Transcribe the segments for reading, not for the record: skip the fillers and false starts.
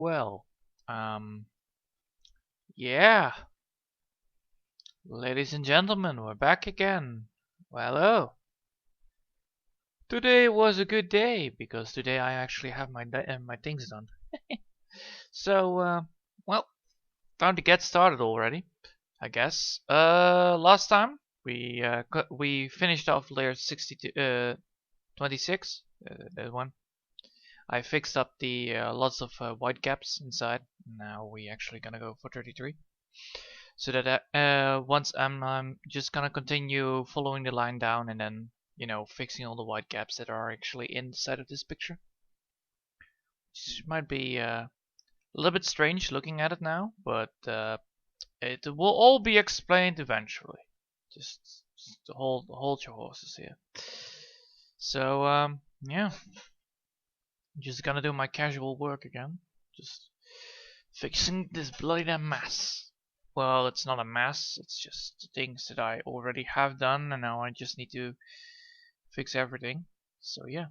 Well, um, yeah, ladies and gentlemen, we're back again. Well, hello. Today was a good day because today I actually have my things done. So, well, time to get started already, I guess. Last time we finished off layer 62, 26, that one. I fixed up the lots of white gaps inside. Now we actually gonna go for 33. So that once I'm just gonna continue following the line down and then fixing all the white gaps that are actually inside of this picture. Which might be a little bit strange looking at it now, but it will all be explained eventually. Just hold your horses here. So yeah, I'm just gonna do my casual work again. Just fixing this bloody damn mess. Well, it's not a mess, it's just things that I already have done and now I just need to fix everything. So yeah.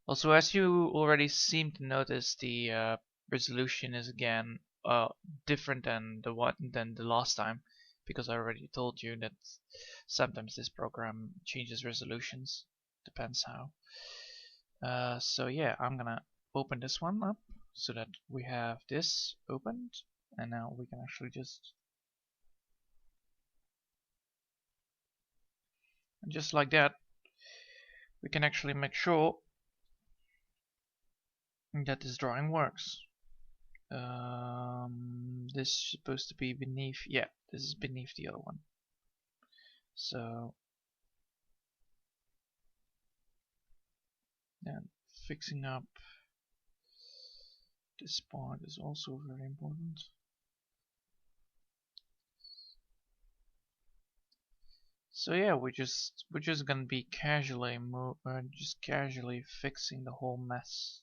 Also, as you already seem to notice, the resolution is again different than the last time, because I already told you that sometimes this program changes resolutions. Depends how. So yeah, I'm gonna open this one up so that we have this opened, and now we can actually just like that, we can actually make sure that this drawing works. This is supposed to be beneath, yeah, this is beneath the other one. So then fixing up this part is also very important. So yeah, we're just gonna be just casually fixing the whole mess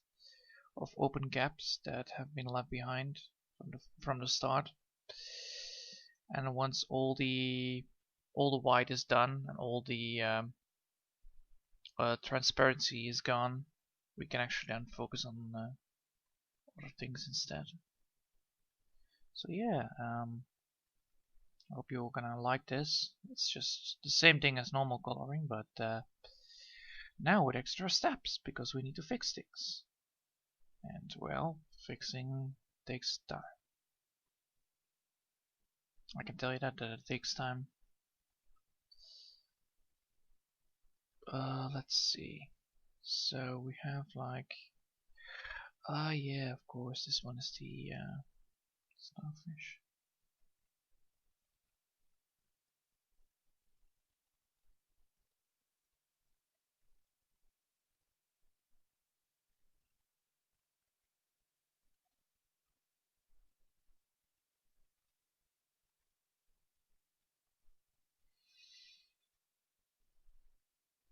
of open gaps that have been left behind from the start. And once all the white is done and all the transparency is gone, we can actually then focus on other things instead. So yeah, I hope you're gonna like this. It's just the same thing as normal coloring, but now with extra steps because we need to fix things. And well, fixing takes time. I can tell you that it takes time. Let's see. So we have like, yeah, of course, this one is the starfish.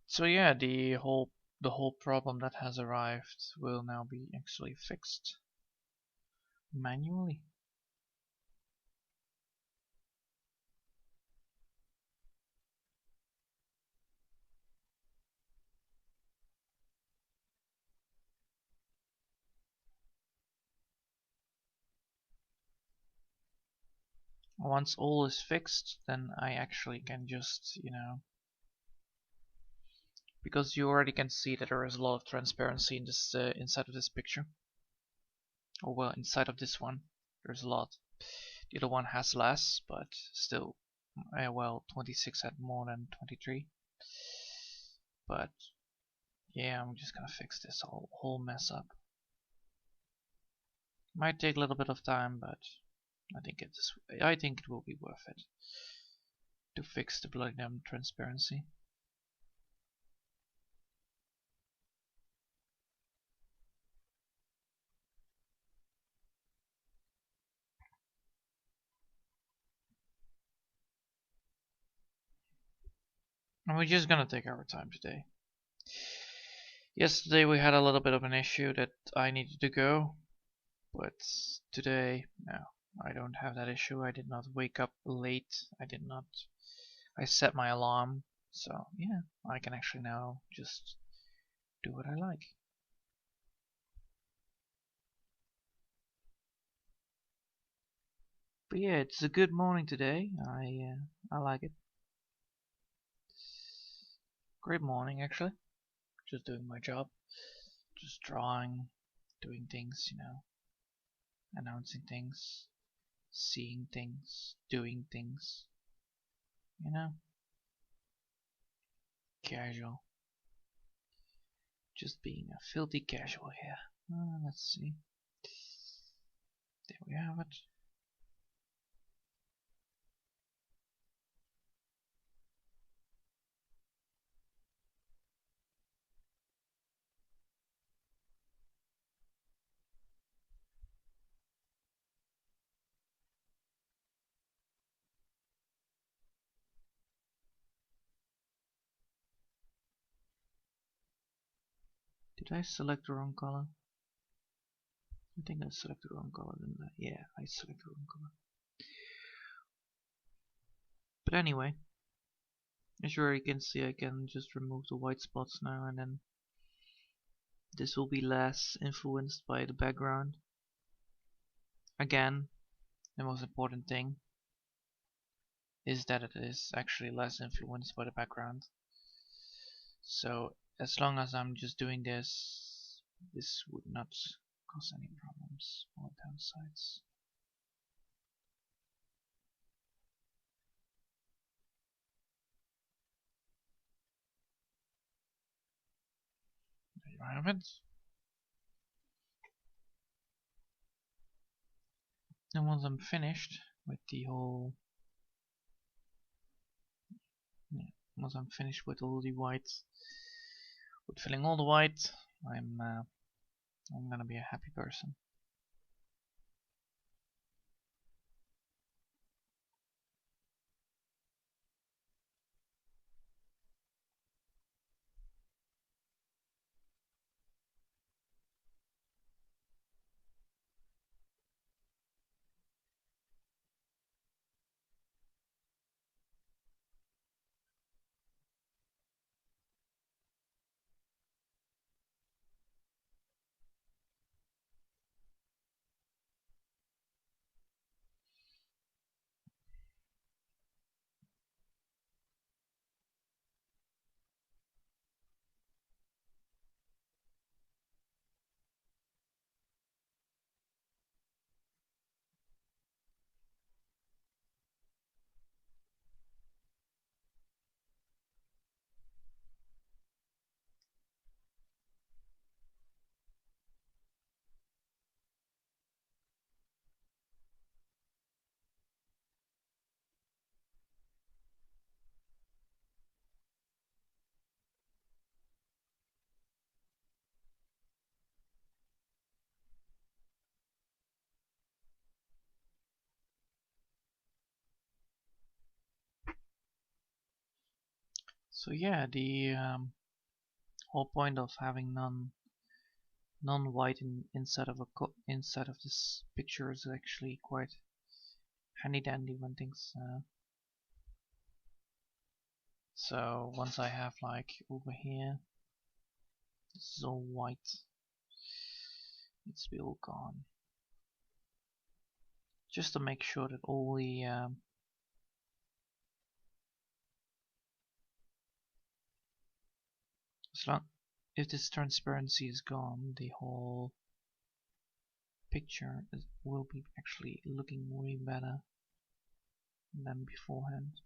So yeah, the whole problem that has arrived will now be actually fixed manually. Once all is fixed, then I actually can just, because you already can see that there is a lot of transparency in this inside of this picture. Or well, inside of this one, there's a lot. The other one has less, but still, well, 26 had more than 23. But yeah, I'm just gonna fix this whole mess up. Might take a little bit of time, but I think it will be worth it to fix the bloody damn transparency. And we're just gonna take our time today. Yesterday we had a little bit of an issue that I needed to go, but today, no, I don't have that issue. I did not wake up late. I set my alarm, so yeah, I can actually now just do what I like. But yeah, it's a good morning today. I like it. Great morning actually. Just doing my job. Just drawing, doing things, announcing things, seeing things, doing things, you know, casual. Just being a filthy casual here. Let's see. There we have it. Did I select the wrong color? I think I selected the wrong color, didn't I? Yeah, I selected the wrong color. But anyway, as you already can see, I can just remove the white spots now, and then this will be less influenced by the background. Again, the most important thing is that it is actually less influenced by the background. So as long as I'm just doing this, this would not cause any problems or downsides. There you have it. And once I'm finished with the whole, once I'm finished with all the white, with filling all the white, I'm gonna be a happy person. So yeah, the whole point of having non-white inside of inside of this picture is actually quite handy dandy when things. So once I have like over here, this is all white. It's be all gone. Just to make sure that all the as long if this transparency is gone, the whole picture will be actually looking way better than beforehand.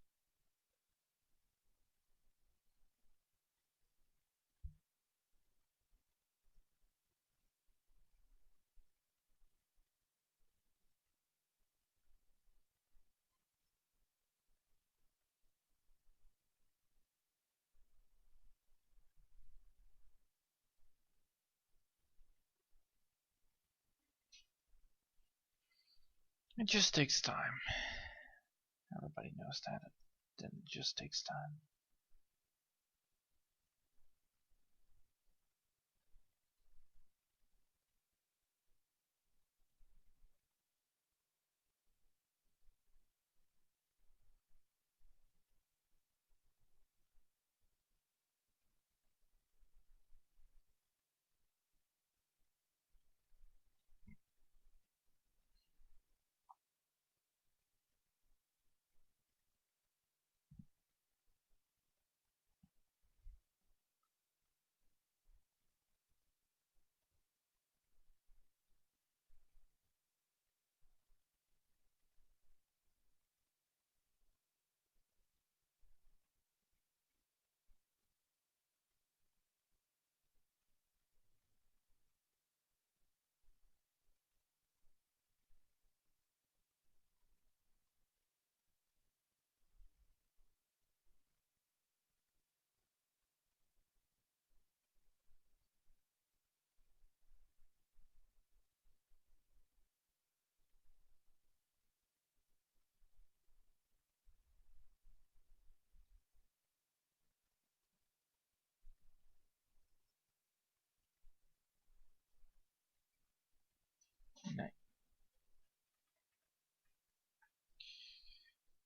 It just takes time. Everybody knows that. It just takes time.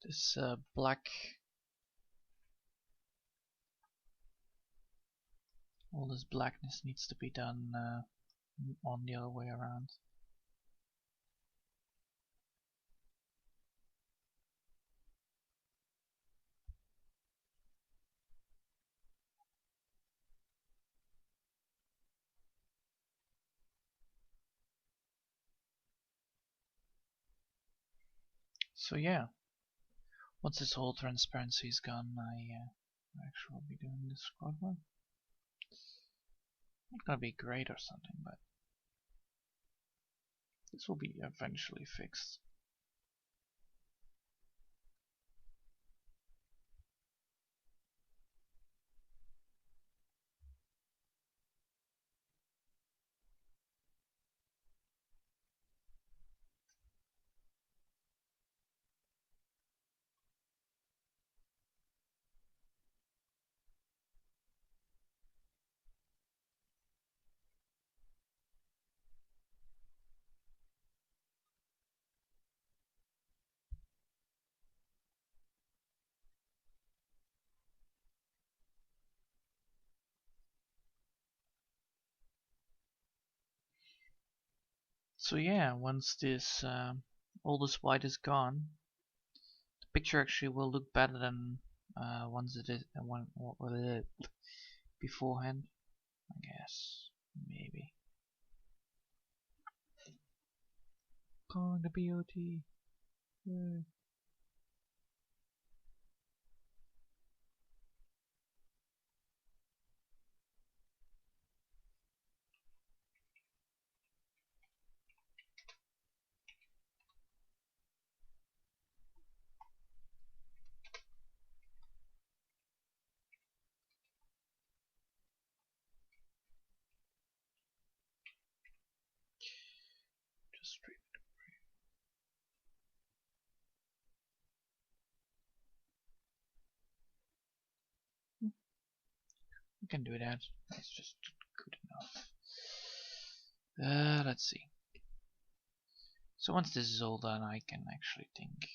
This black, all this blackness needs to be done on the other way around. So yeah, once this whole transparency is gone, I actually will be doing this squad one. Not gonna be great or something, but this will be eventually fixed. So yeah, once this all this white is gone, the picture actually will look better than once it is beforehand, I guess. Maybe. Calling the BOT. Yay. Just read. We can do that. That's just good enough. Let's see. So once this is all done, I can actually think.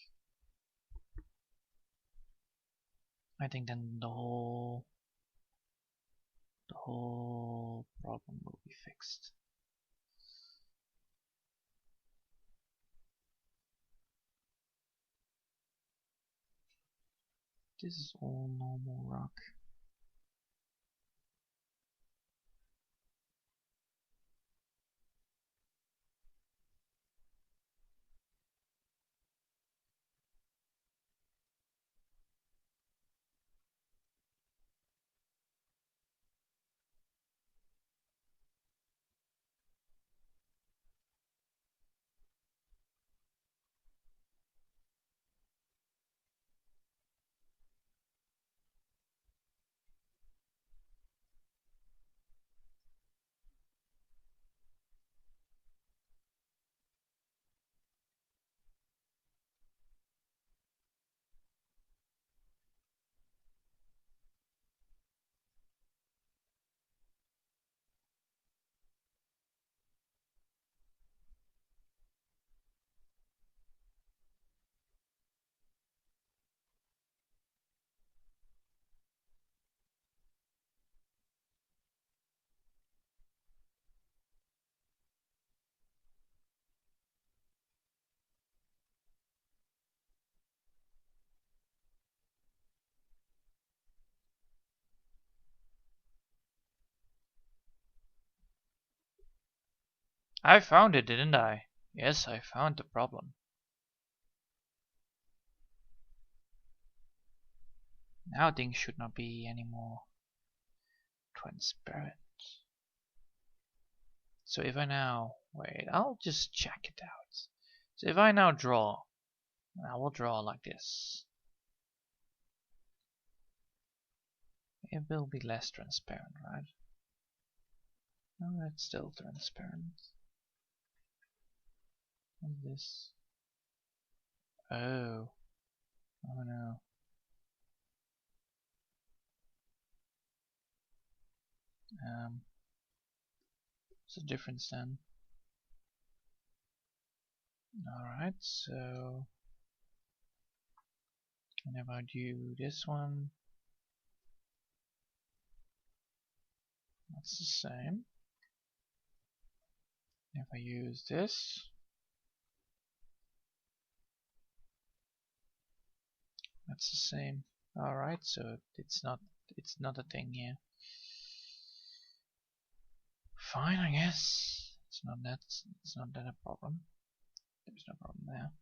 I think then the whole problem will be fixed. This is all normal rock. I found it, didn't I? Yes, I found the problem. Now things should not be any more transparent. So if I now, wait, I'll just check it out. So if I now draw, I will draw like this. It will be less transparent, right? No, it's still transparent. What's this? Oh. Oh no. What's the difference then? Alright, so And if I do this one, that's the same. If I use this, that's the same. Alright, so it's not a thing here. Fine, I guess. It's not that a problem. There's no problem there.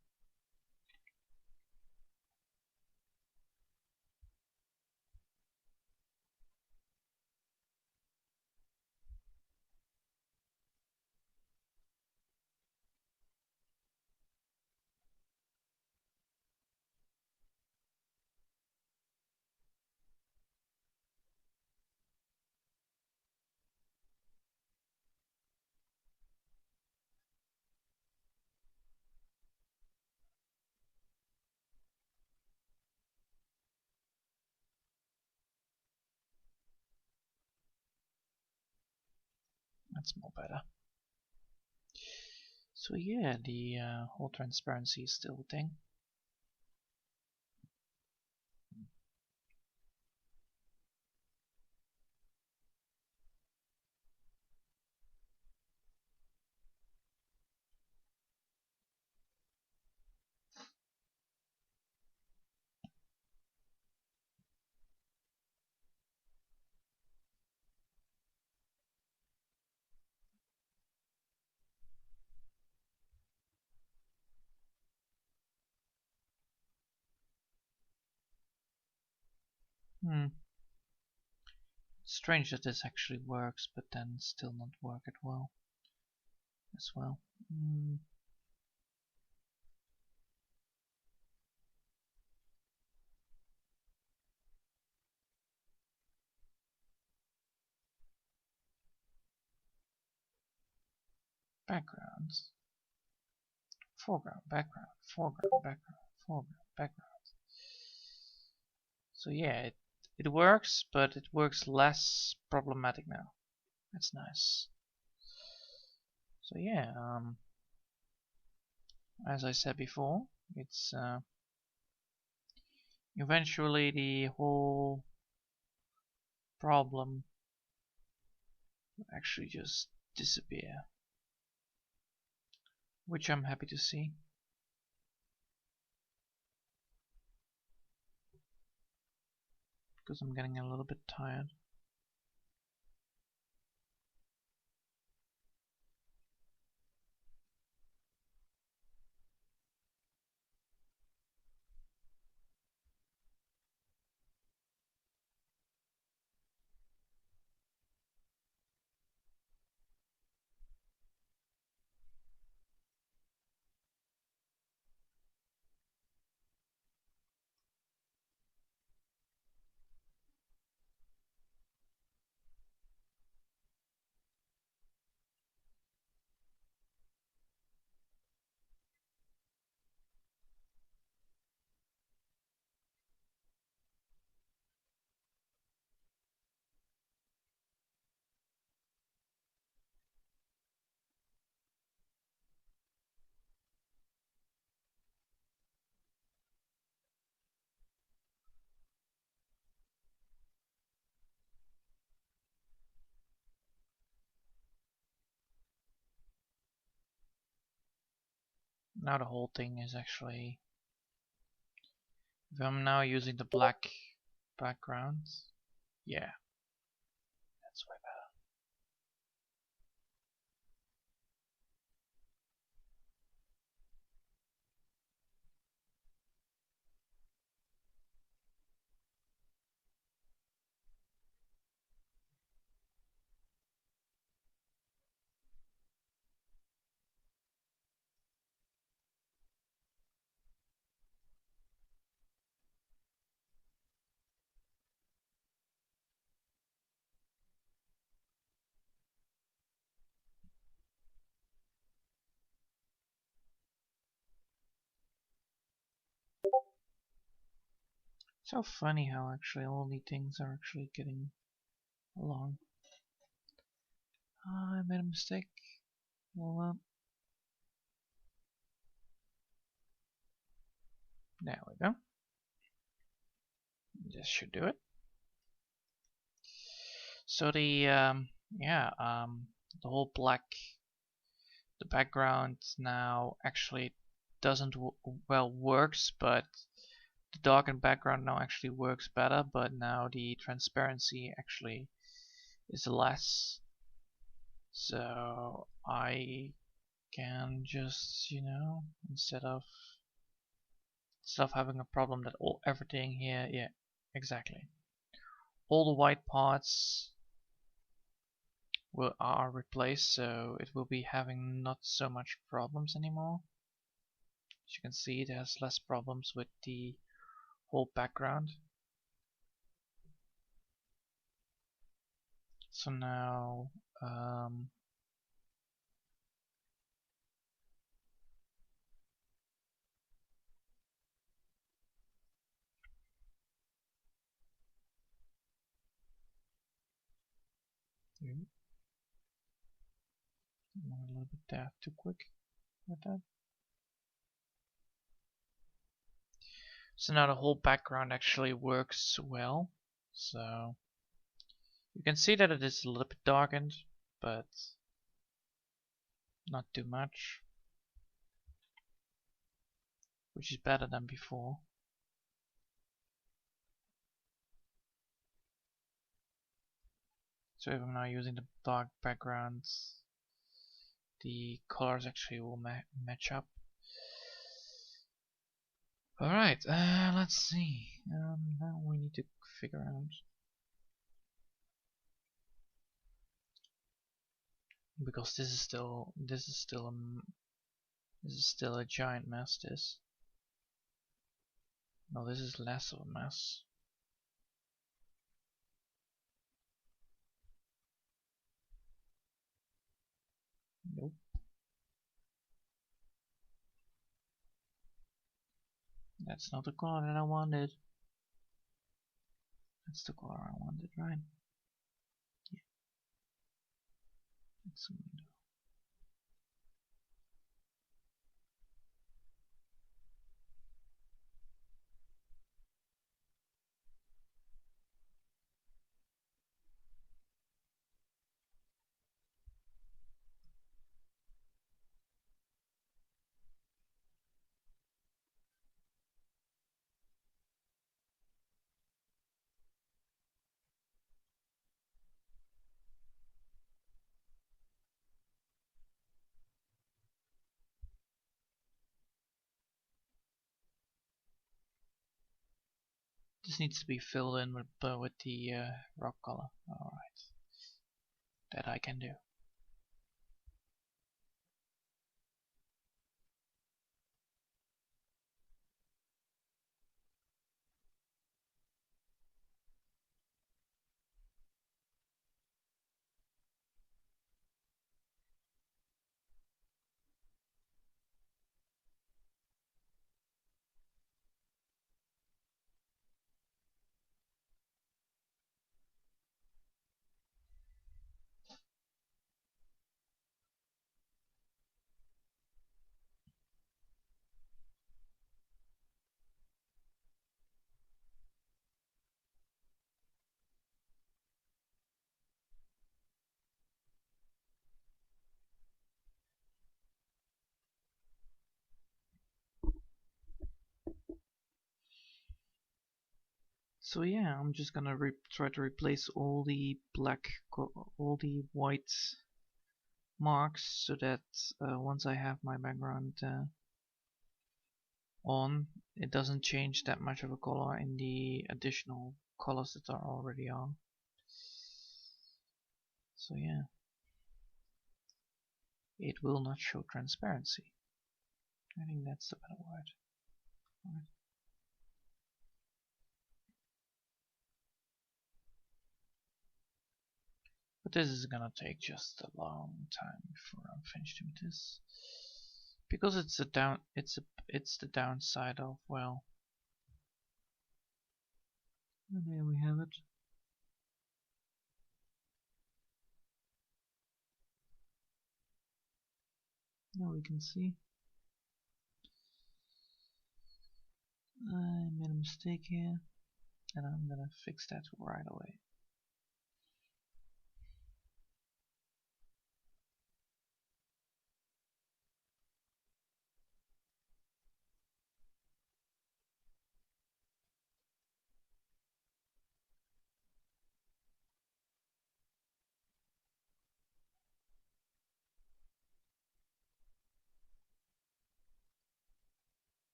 That's more better. So yeah, the whole transparency is still a thing. Strange that this actually works, but then still not work as well. Backgrounds. Foreground, background, foreground, background, foreground, background. So yeah, it works, but it works less problematic now. That's nice. So yeah, as I said before, it's eventually the whole problem will actually just disappear, which I'm happy to see. Because I'm getting a little bit tired. Now the whole thing is actually, if I'm now using the black background, yeah, that's way better. So funny how actually all these things are actually getting along. I made a mistake. Well, there we go. this should do it. So the the whole black, the background now actually doesn't works, but the darkened background now actually works better, but now the transparency actually is less. So I can just, instead of having a problem that everything here, yeah, exactly, all the white parts are replaced, so it will be having not so much problems anymore. As you can see, it has less problems with the whole background. So now I'm a little bit there too quick with that. So now the whole background actually works well. So you can see that it is a little bit darkened, but not too much, which is better than before. So if I'm now using the dark backgrounds, the colors actually will match up. Alright, let's see. Now we need to figure out, because this is still a giant mess. No, this is less of a mess. Nope. That's not the color that I wanted. That's the color I wanted, right? Yeah. That's a window. This needs to be filled in with the rock color. Alright. That I can do. So yeah, I'm just gonna try to replace all the all the white marks, so that once I have my background on, it doesn't change that much of a color in the additional colors that are already on. So yeah, it will not show transparency. I think that's the better word. Right. But this is gonna take just a long time before I'm finished with this, because it's the downside of, well, there we have it. Now we can see I made a mistake here. and I'm gonna fix that right away.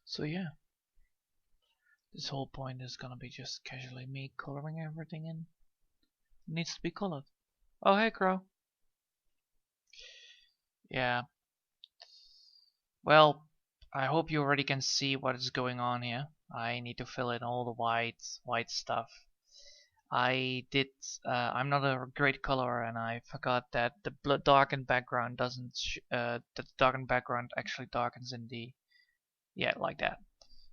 So yeah, this whole point is gonna be just casually me coloring everything in. It needs to be colored. Oh hey Crow. Yeah. Well, I hope you already can see what is going on here. I need to fill in all the white stuff. I'm not a great colorer, and I forgot that the darkened background doesn't. That the darkened background actually darkens in the, yeah, like that.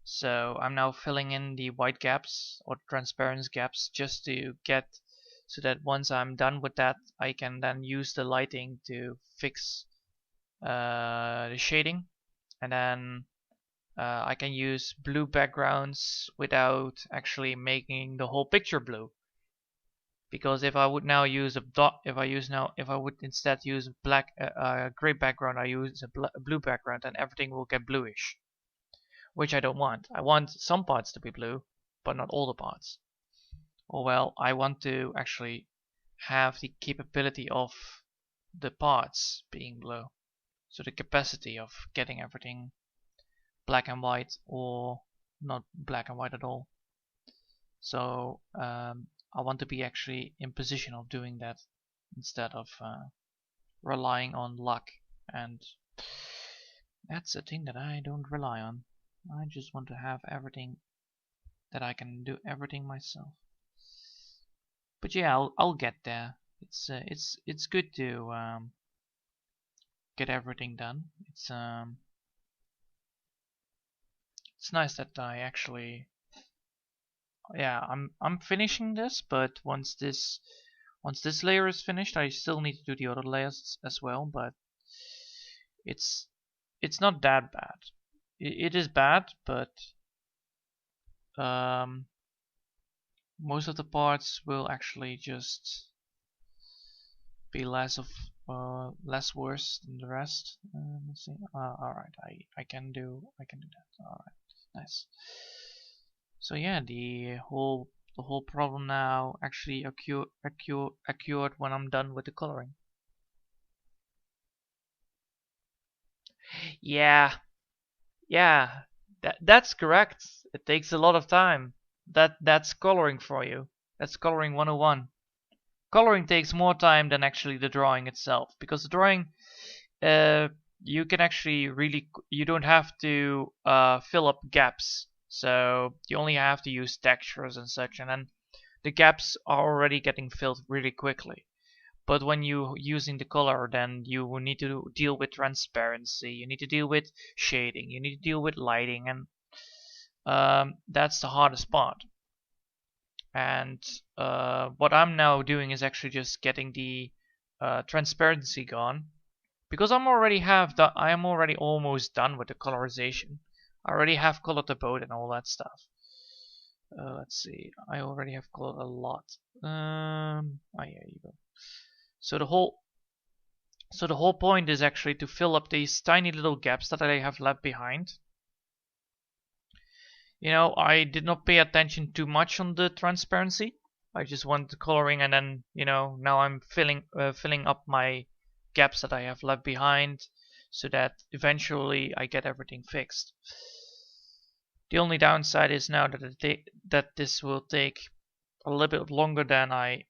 So I'm now filling in the white gaps or transparent gaps just to get, so that once I'm done with that, I can then use the lighting to fix the shading, and then I can use blue backgrounds without actually making the whole picture blue. Because if I would now use if I would instead use a gray background, I use a blue background, and everything will get bluish, which I don't want. I want some parts to be blue, but not all the parts. Or well, I want to actually have the capability of the parts being blue, so the capacity of getting everything black and white or not black and white at all. So I want to be actually in position of doing that instead of relying on luck, and that's a thing that I don't rely on. I just want to have everything, that I can do everything myself. But yeah, I'll get there. It's good to get everything done. It's nice that I actually, yeah, I'm finishing this, but once this layer is finished, I still need to do the other layers as well, but it's not that bad. It is bad, but most of the parts will actually just be less worse than the rest. Let's see. All right, I can do that. All right, nice. So yeah, the whole problem now actually occurred when I'm done with the coloring. Yeah, that's correct. It takes a lot of time. That's coloring for you. That's coloring 101. Coloring takes more time than actually the drawing itself, because the drawing, you can actually you don't have to fill up gaps. So you only have to use textures and such, and then the gaps are already getting filled really quickly. But when you're using the color, then you will need to deal with transparency, you need to deal with shading, you need to deal with lighting, and that's the hardest part. And what I'm now doing is actually just getting the transparency gone, because I am already almost done with the colorization. I already have colored the boat and all that stuff. Let's see, I already have colored a lot. Oh yeah, you go. So the whole point is actually to fill up these tiny little gaps that I have left behind. You know, I did not pay attention too much on the transparency. I just wanted the coloring, and then, you know, now I'm filling up my gaps that I have left behind, so that eventually I get everything fixed. The only downside is now that this will take a little bit longer than I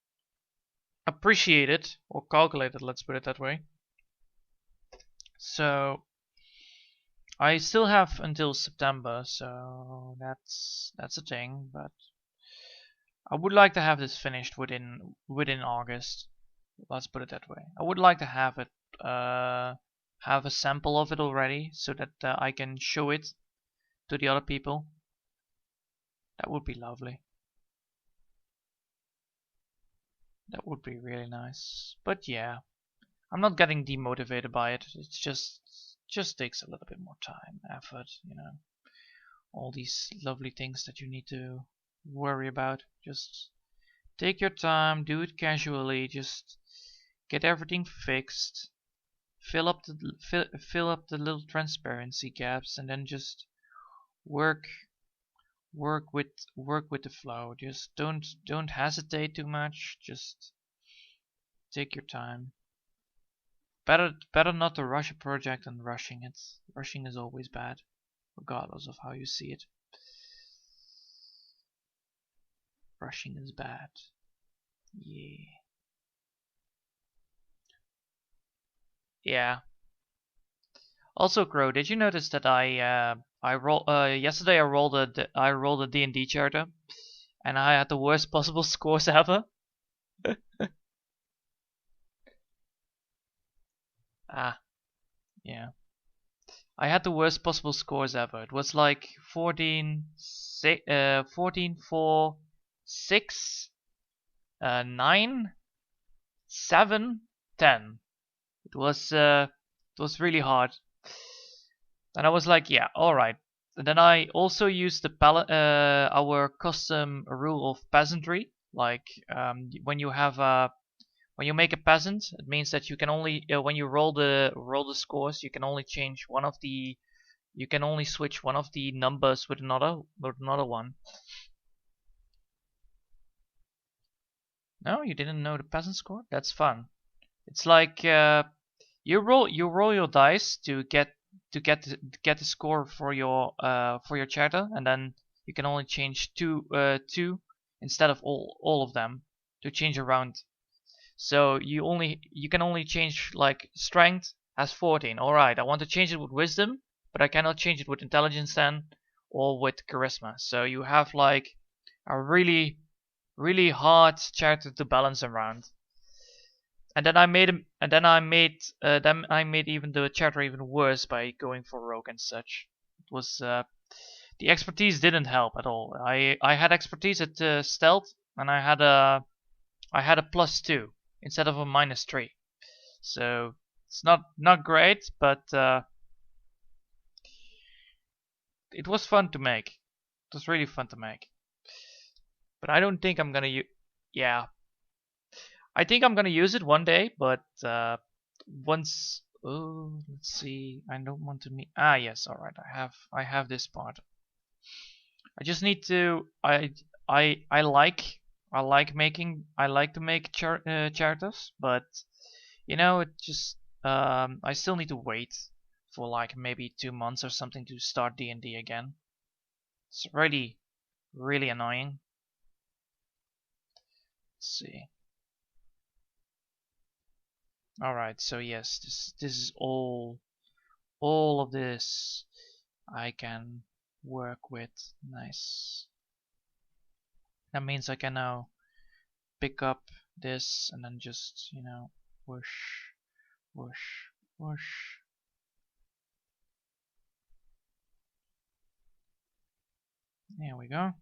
appreciated or calculated, let's put it that way. So I still have until September, so that's a thing, but I would like to have this finished within August. Let's put it that way. I would like to have it, have a sample of it already, so that I can show it to the other people. That would be lovely. That would be really nice. But yeah, I'm not getting demotivated by it. It's just takes a little bit more time, effort, you know. All these lovely things that you need to worry about. Just take your time, do it casually, just get everything fixed. Fill up the little transparency gaps, and then just work with the flow. Just don't hesitate too much. Just take your time. Better not to rush a project than rushing it. Rushing is always bad, regardless of how you see it. Rushing is bad. Yeah. Yeah. Also, Crow, did you notice that yesterday I rolled a D&D charter, and I had the worst possible scores ever. Ah, yeah. I had the worst possible scores ever. It was like 14, 4, 6, 9, 7, 10. It was really hard. And I was like, yeah, alright. And then I also used our custom rule of peasantry. Like when you make a peasant, it means that you can only when you roll the scores, you can only switch one of the numbers with another one. No, you didn't know the peasant score? That's fun. It's like you roll your dice to get the score for your character, and then you can only change two instead of all of them to change around. So you can only change, like, strength has 14. Alright, I want to change it with wisdom, but I cannot change it with intelligence then, or with charisma. So you have like a really hard character to balance around. And then I made even the character even worse by going for rogue and such. It was the expertise didn't help at all. I had expertise at stealth, and I had a +2 instead of a -3. So it's not great, but it was fun to make. It was really fun to make. But I don't think I'm gonna yeah. I think I'm gonna use it one day, but once. Oh, let's see. I don't want to meet. Ah, yes. All right. I have this part. I just need to. I like to make charters, but you know, it just I still need to wait for like maybe 2 months or something to start D&D again. It's really annoying. Let's see. Alright, so yes, this is all of this I can work with. Nice. That means I can now pick up this and then just, you know, whoosh, whoosh, whoosh. There we go.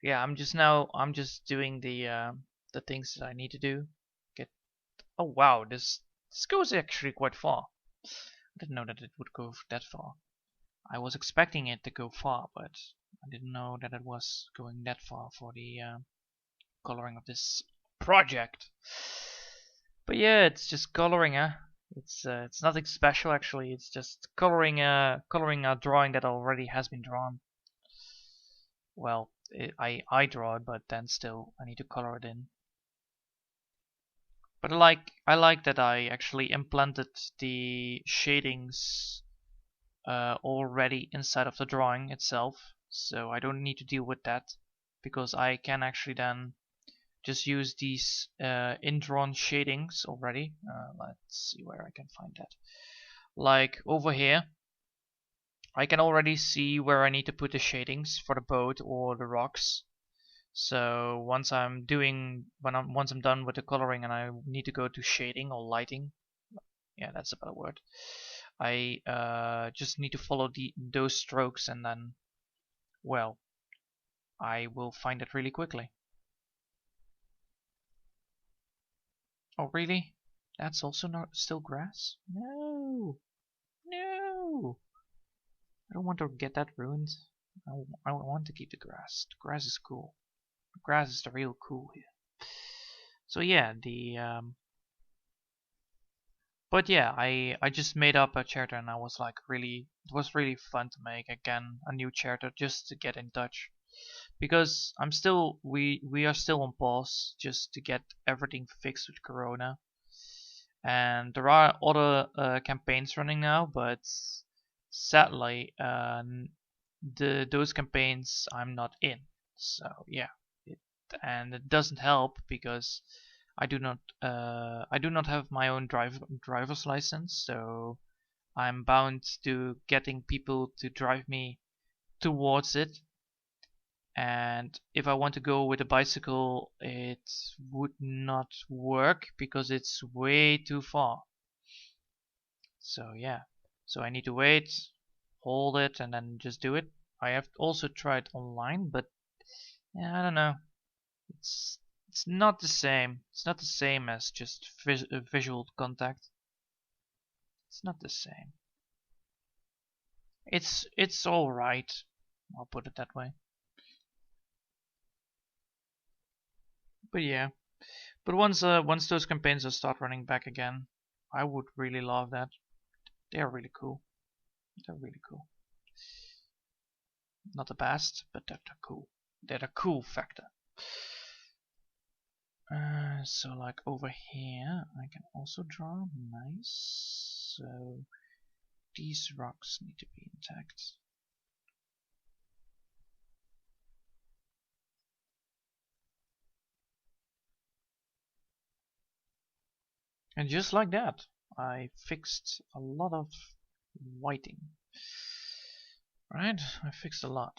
Yeah, I'm just doing the things that I need to do. Oh wow, this goes actually quite far. I didn't know that it would go that far. I was expecting it to go far, but I didn't know that it was going that far for the coloring of this project. But yeah, it's just coloring, it's nothing special actually. It's just coloring a drawing that already has been drawn. Well, I draw it, but then still I need to color it in. But I like that I actually implanted the shadings already inside of the drawing itself, so I don't need to deal with that, because I can actually then just use these in-drawn shadings already. Let's see where I can find that. Like over here, I can already see where I need to put the shadings for the boat or the rocks. So once I'm done with the coloring and I need to go to shading or lighting, yeah, that's a better word. I just need to follow those strokes, and then, well, I will find it really quickly. Oh really? That's also not still grass? No, no. I don't want to get that ruined. I want to keep the grass. The grass is cool. The grass is the real cool here. So yeah, but yeah, I just made up a character, and I was like it was really fun to make again a new character just to get in touch, because we are still on pause just to get everything fixed with Corona, and there are other campaigns running now, but sadly those campaigns I'm not in. So yeah, and it doesn't help because I do not have my own driver's license, so I'm bound to getting people to drive me towards it. And if I want to go with a bicycle, it would not work because it's way too far. So yeah, so I need to wait, hold it, and then just do it. I have also tried online, but yeah, I don't know. It's it's not the same. It's not the same as just visual contact. It's not the same. It's all right. I'll put it that way. But yeah. But once those campaigns will start running back again, I would really love that. They're really cool. They're really cool. Not the best, but they're cool. They're the cool factor. So like over here, I can also draw. Nice. So these rocks need to be intact. And just like that, I fixed a lot of whiting. Right? I fixed a lot.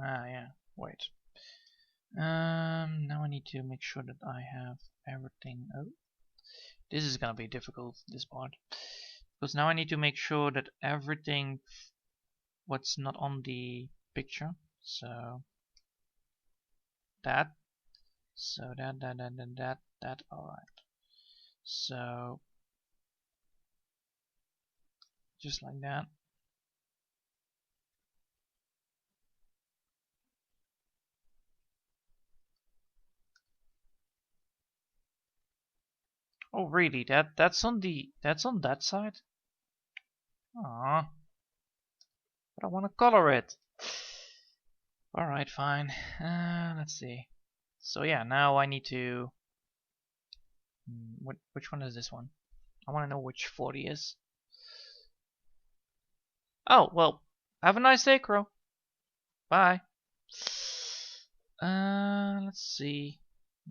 Ah, yeah. Wait. Now I need to make sure that I have everything. Oh, this is gonna be difficult, this part. Because now I need to make sure that everything what's not on the picture. So that. So that. Alright. So just like that. Oh really? That's on that side? Aww. But I wanna color it. Alright, fine. Let's see. So yeah, now I need to which one is this one? I wanna know which 40 is. Oh, well, have a nice day, Crow. Bye. Let's see.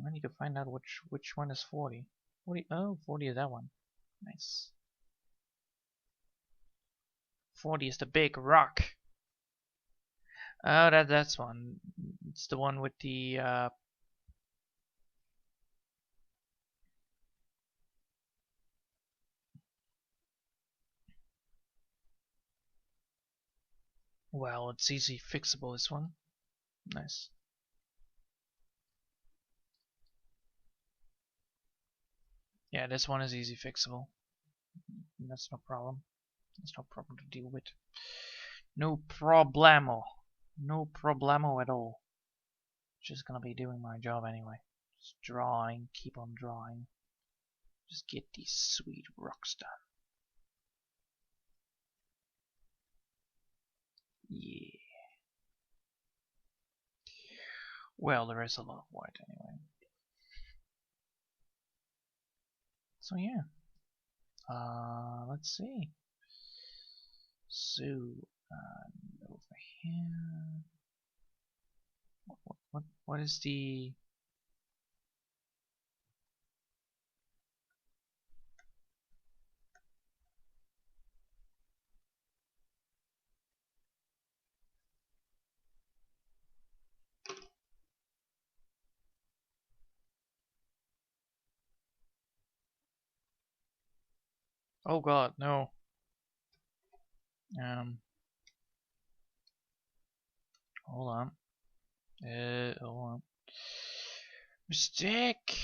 I need to find out which one is 40. 40. Oh, 40 is that one. Nice. 40 is the big rock. Oh, that's one. It's the one with the well, it's easy fixable, this one. Nice. Yeah, this one is easy fixable. That's no problem. That's no problem to deal with. No problemo. No problemo at all. Just gonna be doing my job anyway. Just drawing, keep on drawing. Just get these sweet rocks done. Yeah. Well, there is a lot of white anyway. So yeah. Let's see. So, over here. What is the... Oh god, no. Hold on. Hold on. Mistake.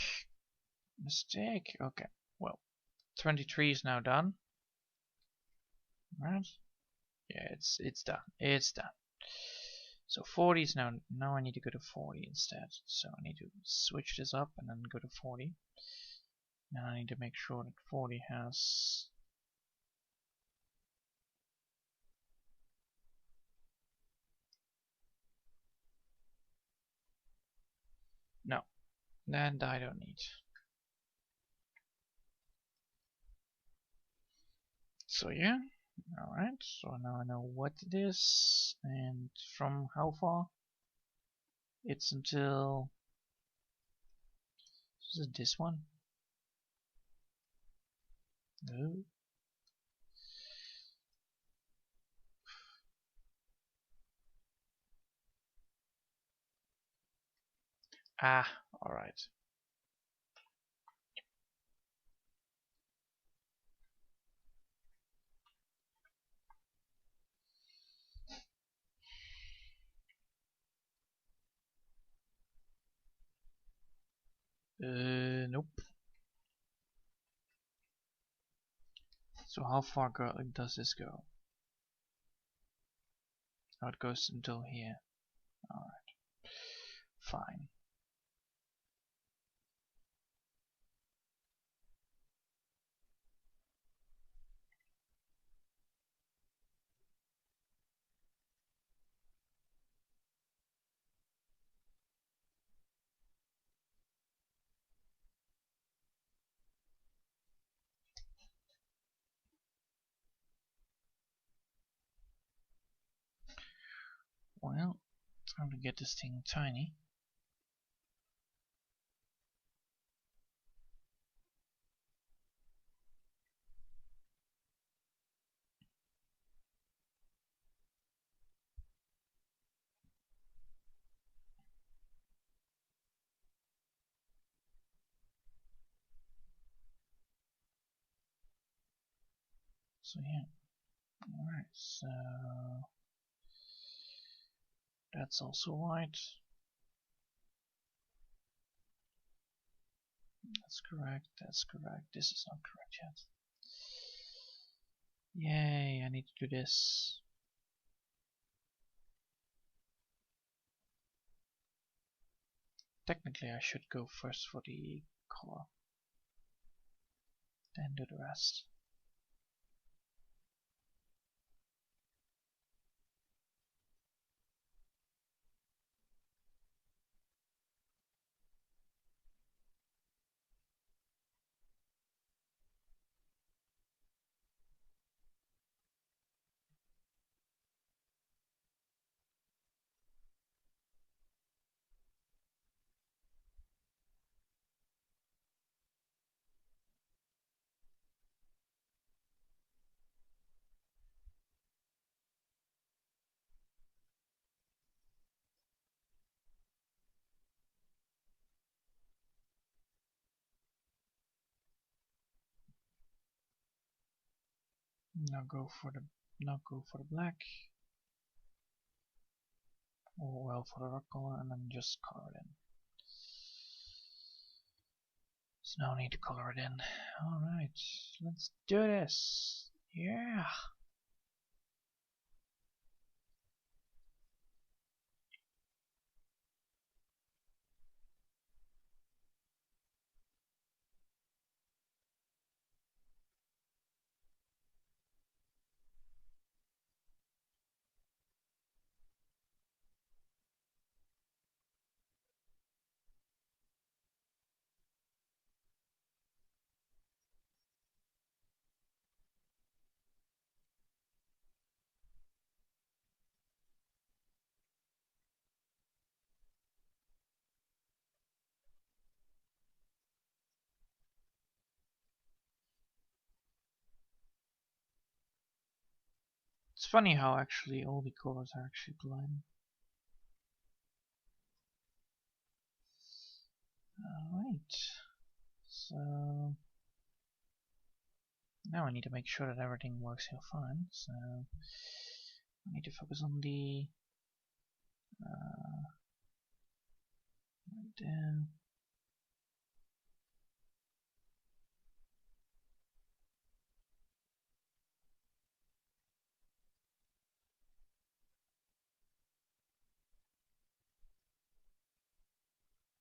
Mistake. Okay. Well, 23 is now done. Right? Yeah, it's done. It's done. So 40 is now I need to go to 40 instead. So I need to switch this up and then go to 40. Now I need to make sure that 40 has no. That I don't need. So yeah. Alright, so now I know what it is and from how far. It's until is it this one? No. Ah, alright. Nope. So how far does this go? Oh, it goes until here. Alright. Fine. Well, time to get this thing tiny. So yeah. Alright, so that's also white. That's correct, that's correct. This is not correct yet. Yay, I need to do this. Technically I should go first for the color. Then do the rest. Now go for the black. Or well for the rock color and then just color it in. So now I need to color it in. Alright, let's do this. Yeah. It's funny how actually all the colors are actually blending. Alright. So Now I need to make sure that everything works here fine. So I need to focus on the right there.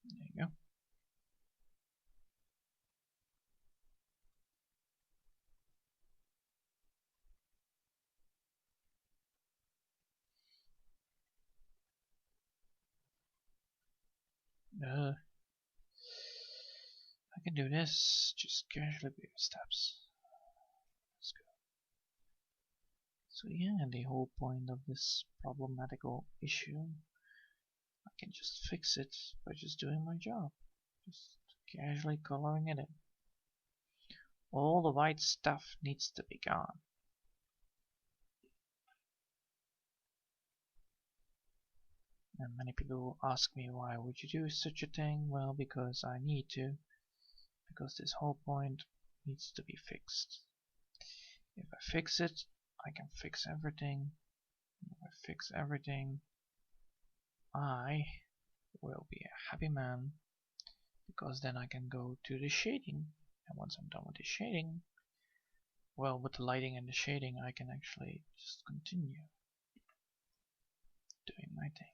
There you go. I can do this, just casually baby steps. Let's go. So yeah, the whole point of this problematical issue, I can just fix it by just doing my job. Just casually coloring it in. All the white stuff needs to be gone. And many people ask me, why would you do such a thing? Well, because I need to. Because this whole point needs to be fixed. If I fix it, I can fix everything. If I fix everything, I will be a happy man. Because then I can go to the shading. And once I'm done with the shading, well, with the lighting and the shading, I can actually just continue doing my thing.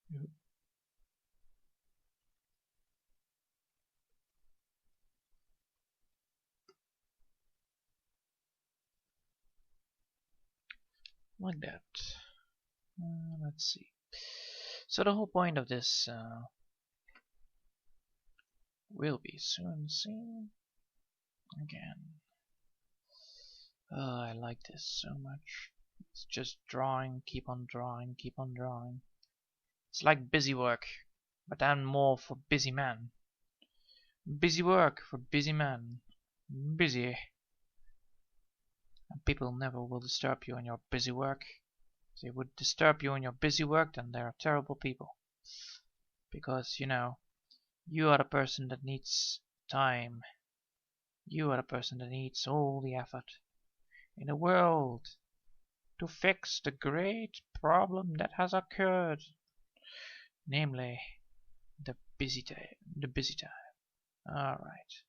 Yep. Like that. Let's see. So the whole point of this will be soon seen again. I like this so much. It's just drawing, keep on drawing, keep on drawing. It's like busy work, but then more for busy men. Busy work for busy men. Busy. And people never will disturb you in your busy work. If they would disturb you in your busy work, then they're terrible people. Because, you know, you are the person that needs time. You are the person that needs all the effort in the world to fix the great problem that has occurred. Namely, the busy day. The busy time. Alright.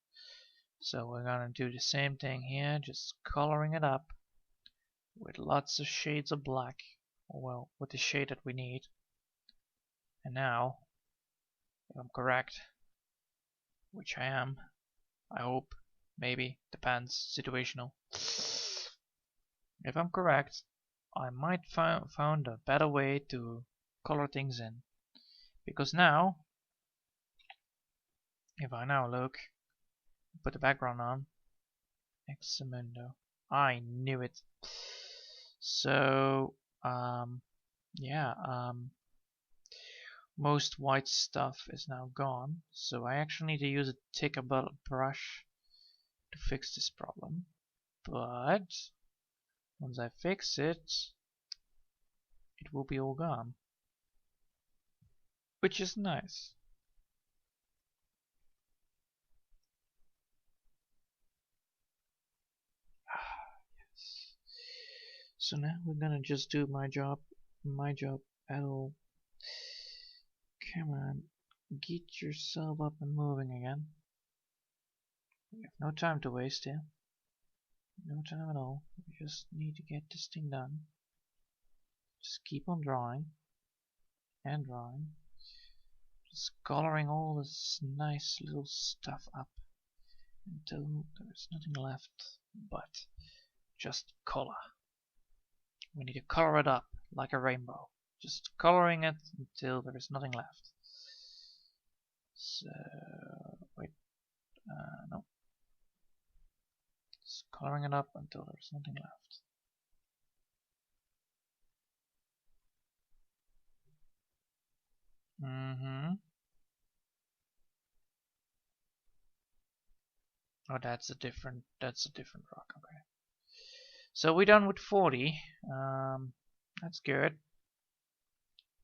So we're gonna do the same thing here, just coloring it up with lots of shades of black. Well, with the shade that we need. And now, if I'm correct, which I am, I hope, maybe, depends, situational. If I'm correct, I might found a better way to color things in. Because now, if I now look, put the background on, Examundo, I knew it. So, yeah, most white stuff is now gone, so I actually need to use a thicker brush to fix this problem. But once I fix it, it will be all gone, which is nice. So now we're gonna just do my job at all. Come on, get yourself up and moving again. We have no time to waste here. No time at all. We just need to get this thing done. Just keep on drawing and drawing. Just coloring all this nice little stuff up until there's nothing left but just color. We need to color it up like a rainbow. Just coloring it until there is nothing left. So, wait, no. Just coloring it up until there's nothing left. Oh, that's a different rock. Okay. So we're done with 40. That's good.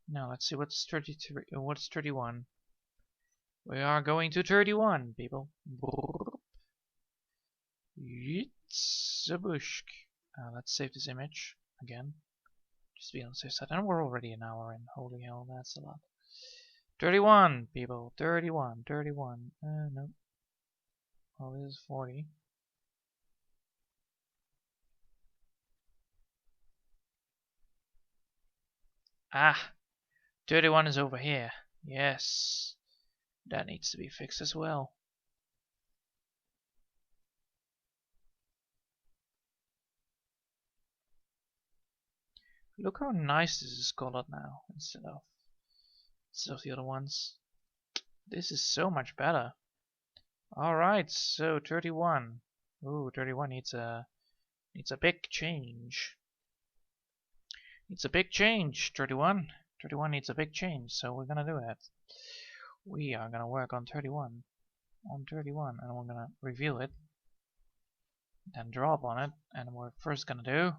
Now let's see what's 33. What's 31? We are going to 31, people. Let's save this image again. Just be on the safe side. And we're already an hour in. Holy hell, that's a lot. 31, people. 31. No. Oh, this is 40. Ah! 31 is over here. Yes. That needs to be fixed as well. Look how nice this is colored now instead of the other ones. This is so much better. Alright, so 31. Ooh, 31 needs a big change. Needs a big change, 31. 31 needs a big change, so we're gonna do that. We are gonna work on 31. On 31, and we're gonna review it. Then draw upon it, and we're first gonna do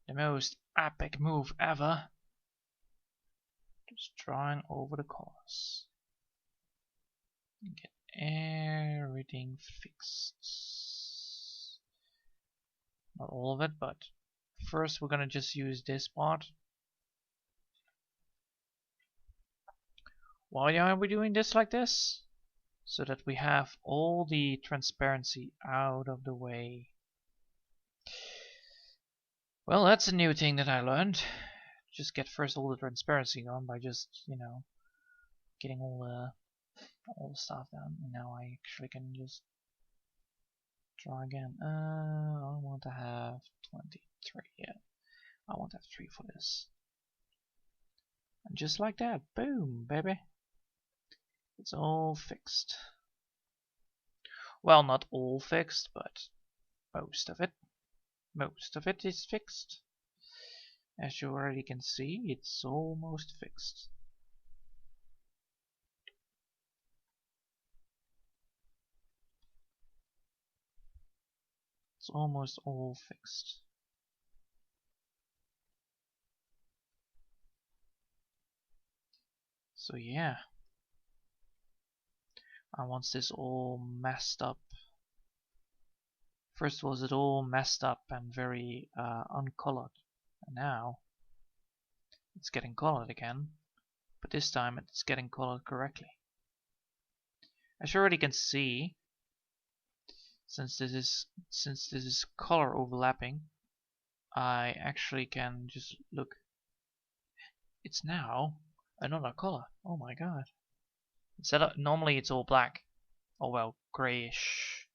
the most epic move ever. Just drawing over the colors. Get everything fixed. Not all of it, but first we're gonna just use this part. Why are we doing this like this? So that we have all the transparency out of the way. Well, that's a new thing that I learned. Just get first all the transparency on by just, you know, getting all the stuff down. And now I actually can just draw again. I want to have 23. Yeah, I want to have 3 for this. And just like that, boom, baby. It's all fixed. Well, not all fixed, but most of it. Most of it is fixed. As you already can see, it's almost fixed. It's almost all fixed. So yeah. Once this all messed up. First was it all messed up and very uncolored. And now it's getting colored again. But this time it's getting colored correctly. As you already can see, since this is color overlapping, I actually can just look. It's now another color. Oh my god. Instead of, normally it's all black. Oh well, grayish.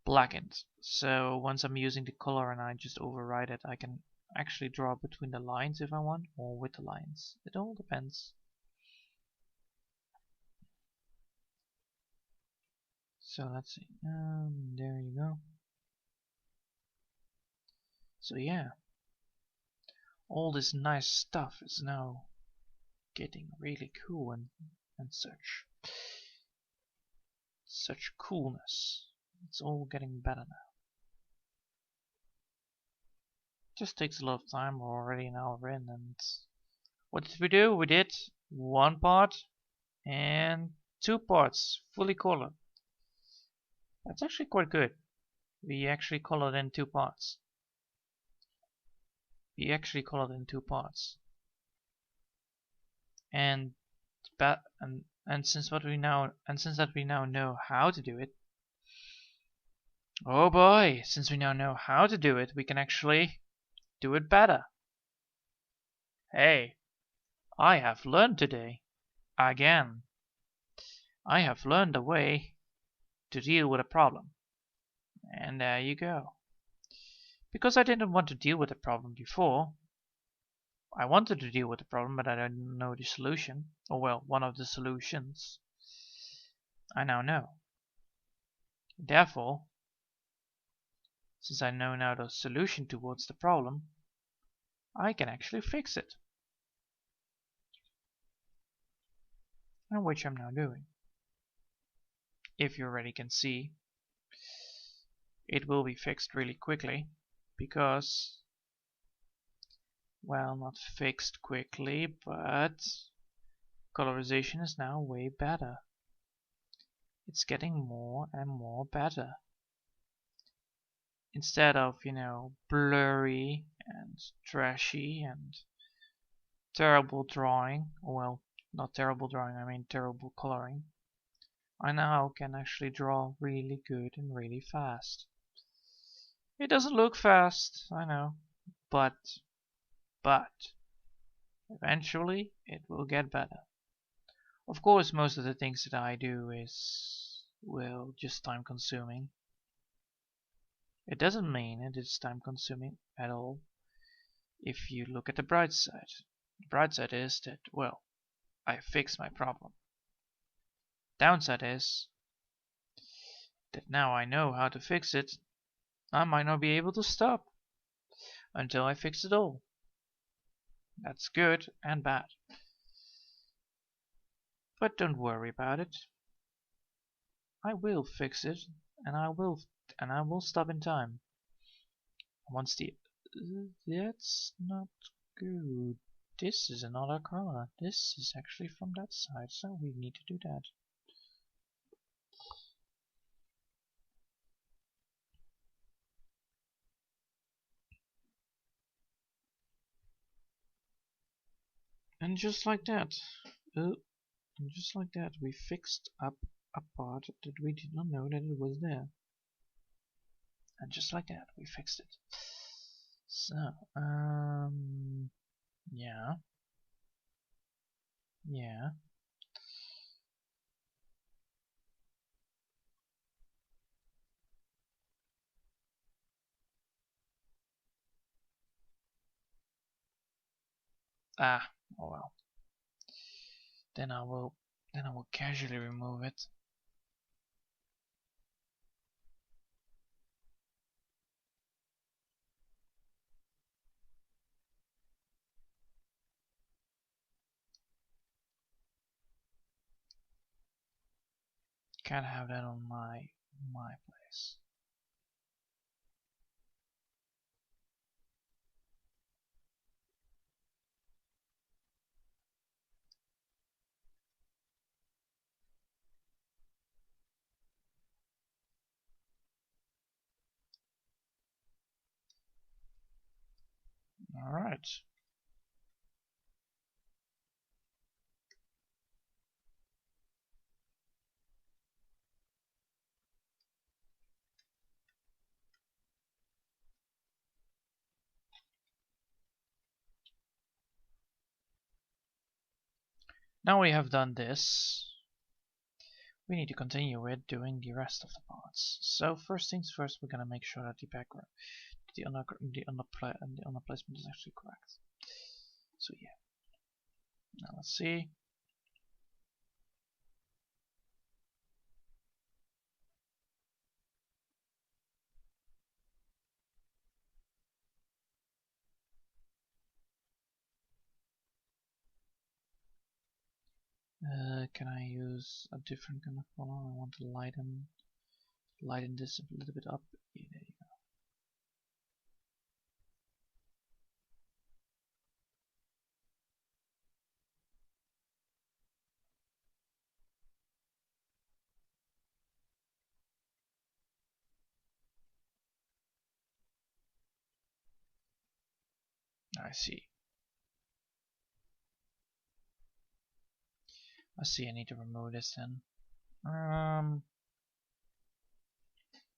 Blackened. So once I'm using the color and I just override it, I can actually draw between the lines if I want, or with the lines. It all depends. So let's see. There you go. So yeah, all this nice stuff is now getting really cool and such coolness. It's all getting better now. Just takes a lot of time. We're already an hour in, and what did we do? We did 1 part and 2 parts fully colored. That's actually quite good. We actually colored in two parts. And since that we now know how to do it. Oh boy, since we now know how to do it, we can actually do it better. Hey, I have learned today. Again. I have learned a way to deal with a problem. And there you go. Because I didn't want to deal with the problem before. I wanted to deal with the problem, but I didn't know the solution. Or well, one of the solutions. I now know. Therefore, since I know now the solution towards the problem, I can actually fix it. And which I'm now doing. If you already can see, it will be fixed really quickly because, well, not fixed quickly, but colorization is now way better. It's getting more and more better. Instead of, blurry and trashy and terrible drawing, well, not terrible drawing, I mean terrible coloring, I now can actually draw really good and really fast. It doesn't look fast, I know, but eventually it will get better. Of course, most of the things that I do is, well, just time consuming. It doesn't mean it is time consuming at all if you look at the bright side. The bright side is that, well, I fixed my problem. Downside is that now I know how to fix it. I might not be able to stop until I fix it all. That's good and bad. But don't worry about it. I will fix it, and I will stop in time. Once the that's not good. This is another color. This is actually from that side, so we need to do that. And just like that, we fixed up a part that we did not know that it was there. And just like that, we fixed it. So, yeah. Ah, oh well. Then I will casually remove it. Can't have that on my place. All right. Now we have done this, we need to continue with doing the rest of the parts. So first things first, we're gonna make sure that the background, the under placement is actually correct. So yeah. Now let's see. Can I use a different kind of color? I want to lighten this a little bit up. Yeah, there you go. I see. I need to remove this then.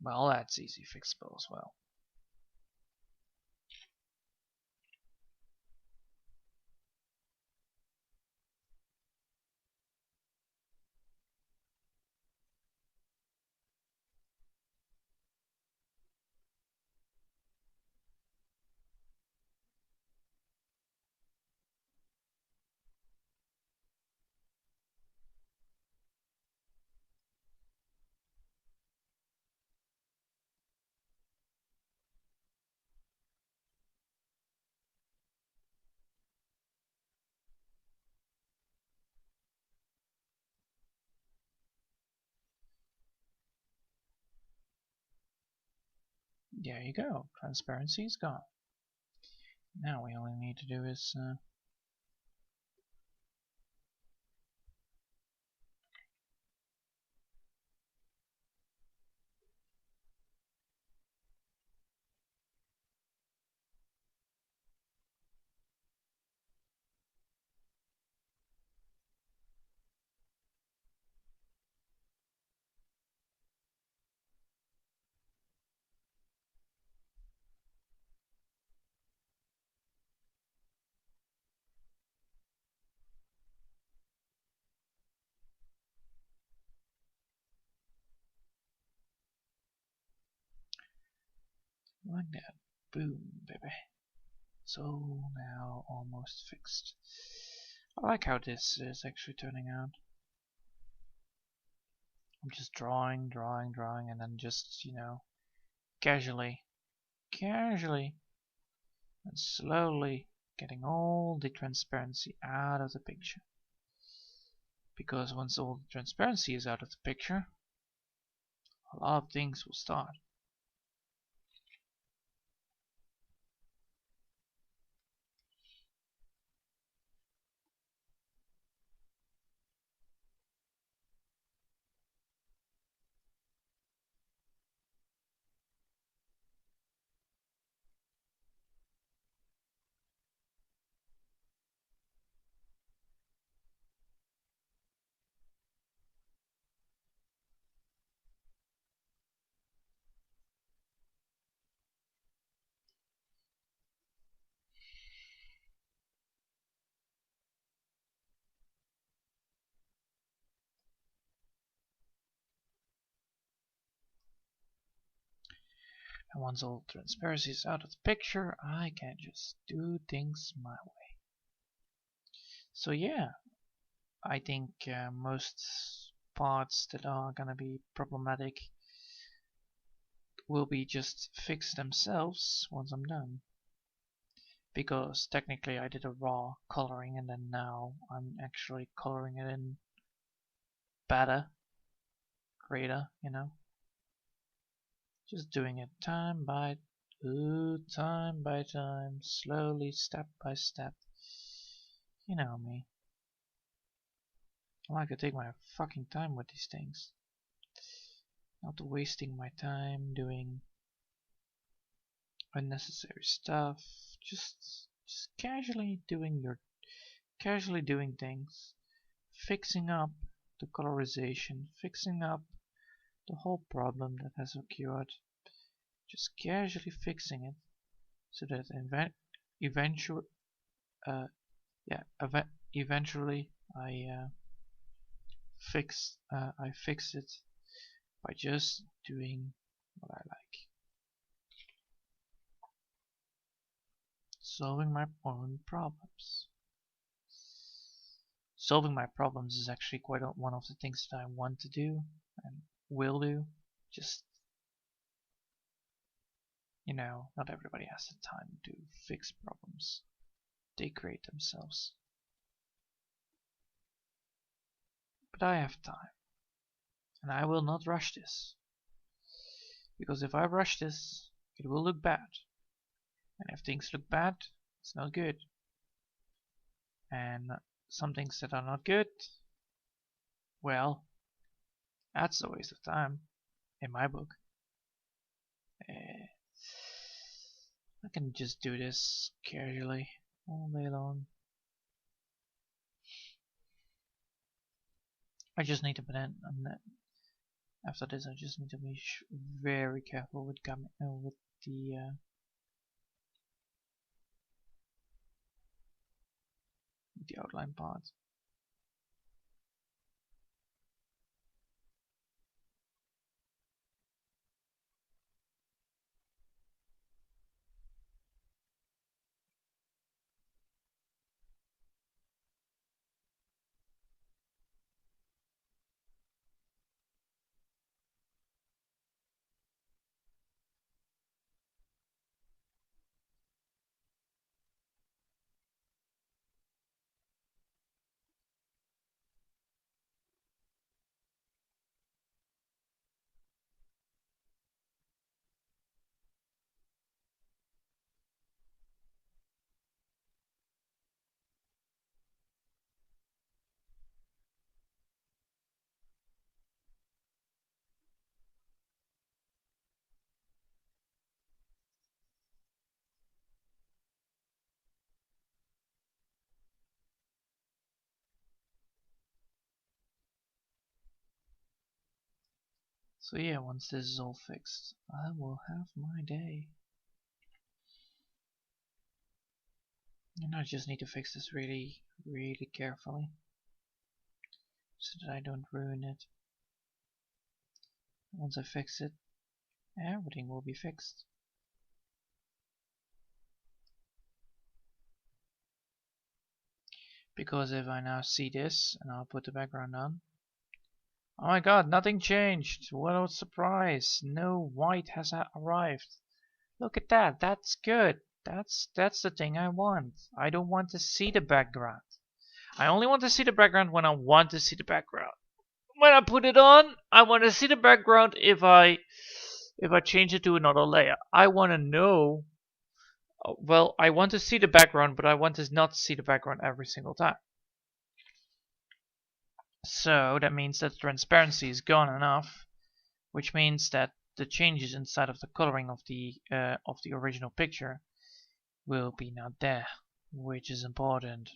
Well, that's easy fixable as well. There you go. Transparency is gone. Now we only need to do is like that. Boom, baby. So now almost fixed. I like how this is actually turning out. I'm just drawing, and then just, casually, and slowly getting all the transparency out of the picture. Because once all the transparency is out of the picture, a lot of things will start. And once all transparency is out of the picture, I can just do things my way. So yeah, I think most parts that are gonna be problematic will be just fixed themselves once I'm done. Because technically I did a raw coloring and then now I'm actually coloring it in better, Krita, Just doing it time by time, slowly, step by step. You know me. I like to take my fucking time with these things. Not wasting my time doing unnecessary stuff. Just casually doing things. Fixing up the colorization, fixing up the whole problem that has occurred. Just casually fixing it so that eventually I fix it by just doing what I like. Solving my own problems. Solving my problems is actually quite one of the things that I want to do and will do. Just, not everybody has the time to fix problems. They create themselves. But I have time. And I will not rush this. Because if I rush this, it will look bad. And if things look bad, it's not good. And some things that are not good, well, that's a waste of time, in my book. I can just do this casually. all day long. I just need to put in, after this I just need to be very careful with the outline part. So yeah, once this is all fixed, I will have my day. And I just need to fix this really, really carefully, so that I don't ruin it. Once I fix it, everything will be fixed. Because if I now see this, and I'll put the background on. Oh my god, nothing changed! What a surprise! No white has arrived. Look at that, that's good. That's the thing I want. I don't want to see the background. I only want to see the background when I want to see the background. When I put it on, I want to see the background if I change it to another layer. I want to know. Well, I want to see the background, but I want to not see the background every single time. So that means that transparency is gone enough, which means that the changes inside of the coloring of the original picture will be not there, which is important.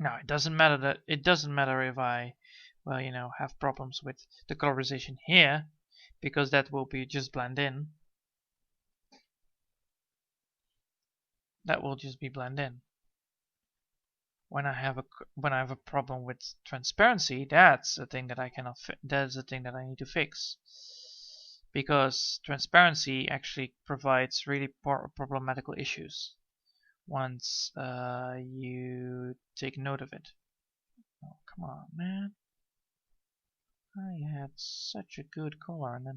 Now it doesn't matter if I, well, you know, have problems with the colorization here, because that will be just blend in. That will just be blend in. When I have a problem with transparency, that's a thing that I cannot. That's a thing that I need to fix, because transparency actually provides really problematical issues once you take note of it. Oh, come on, man! I had such a good color, and then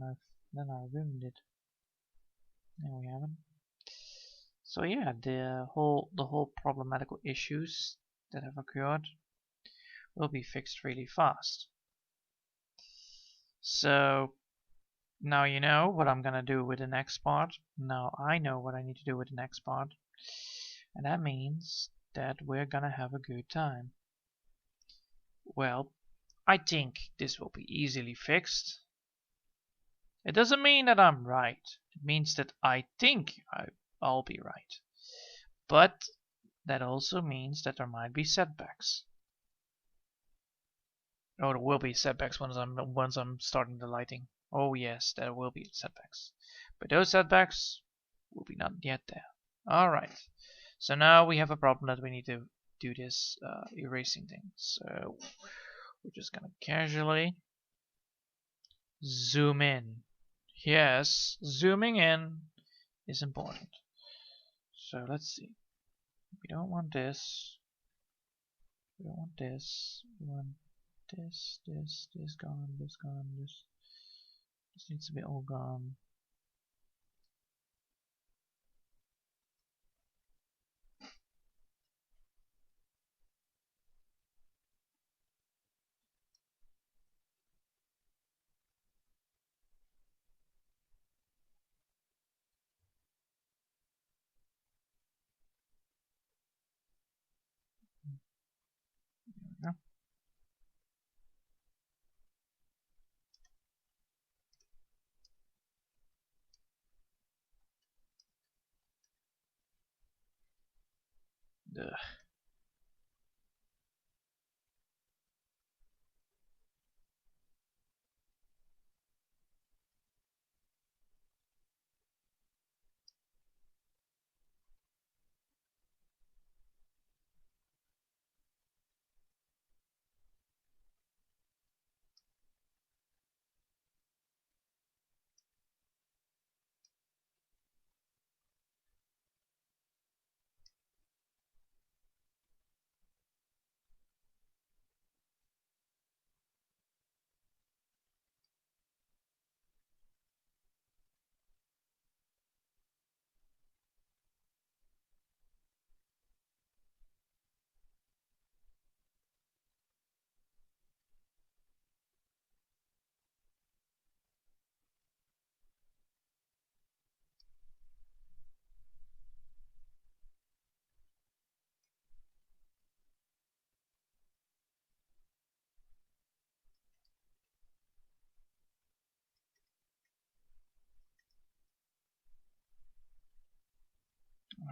I ruined it. There we have it. So yeah, the whole problematical issues that have occurred will be fixed really fast. So now you know what I'm gonna do with the next part. Now I know what I need to do with the next part. And that means that we're gonna have a good time. Well, I think this will be easily fixed. It doesn't mean that I'm right. It means that I think I'll be right. But that also means that there might be setbacks. Oh, there will be setbacks once I'm starting the lighting. Oh yes, there will be setbacks. But those setbacks will be not yet there. Alright. So now we have a problem that we need to do this erasing thing. So we're just gonna casually zoom in. Yes, zooming in is important. So let's see. We don't want this. We don't want this. We want this gone, this gone, this needs to be all gone. Yeah. Ugh.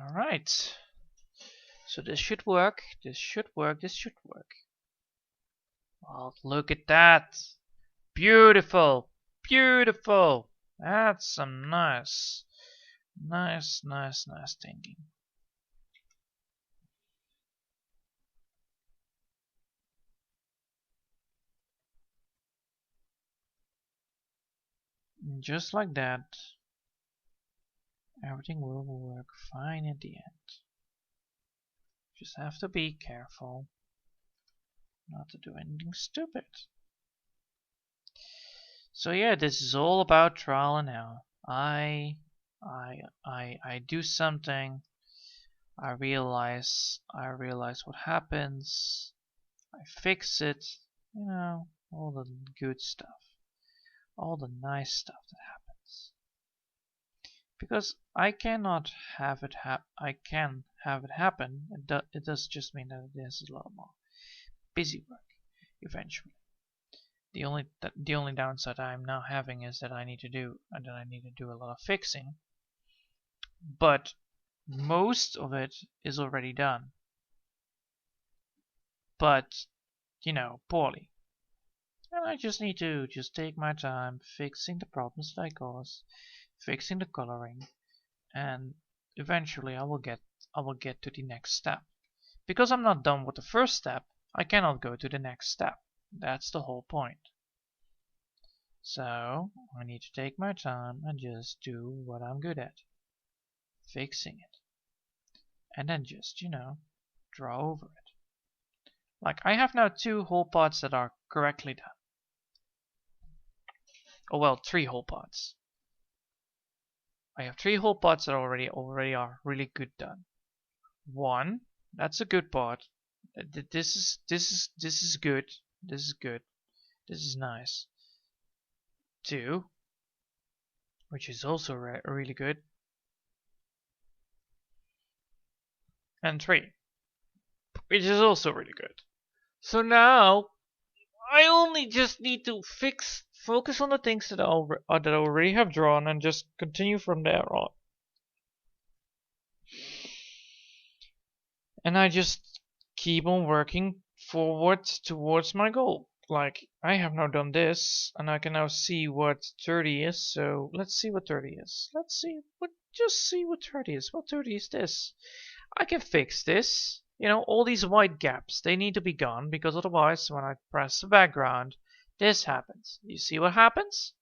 Alright. So this should work. This should work. This should work. Oh, look at that. Beautiful. Beautiful. That's some nice thinking. And just like that, everything will work fine at the end. Just have to be careful not to do anything stupid. So yeah, this is all about trial and error. I do something. I realize what happens. I fix it. You know, all the good stuff, all the nice stuff that happens. Because I cannot have it I can have it happen. It does just mean that there's a lot more busy work eventually. The only downside I'm now having is that I need to do a lot of fixing. But most of it is already done. But, you know, poorly. And I just need to take my time fixing the problems that I cause, fixing the coloring, and eventually I will get to the next step. Because I'm not done with the first step, I cannot go to the next step. That's the whole point. So I need to take my time and just do what I'm good at. Fixing it. And then just, you know, draw over it. Like I have now 2 whole parts that are correctly done. Oh well, 3 whole parts. I have 3 whole parts that already are really good done. 1, that's a good part. This is good. This is good. This is nice. 2, which is also really good. And 3, which is also really good. So now I only just need to focus on the things that I already have drawn and just continue from there on. And I just keep on working forward towards my goal. Like, I have now done this, and I can now see what 30 is, so let's see what 30 is. Just see what 30 is. What 30 is this? I can fix this. You know, all these white gaps, they need to be gone, because otherwise, when I press the background, this happens. You see what happens?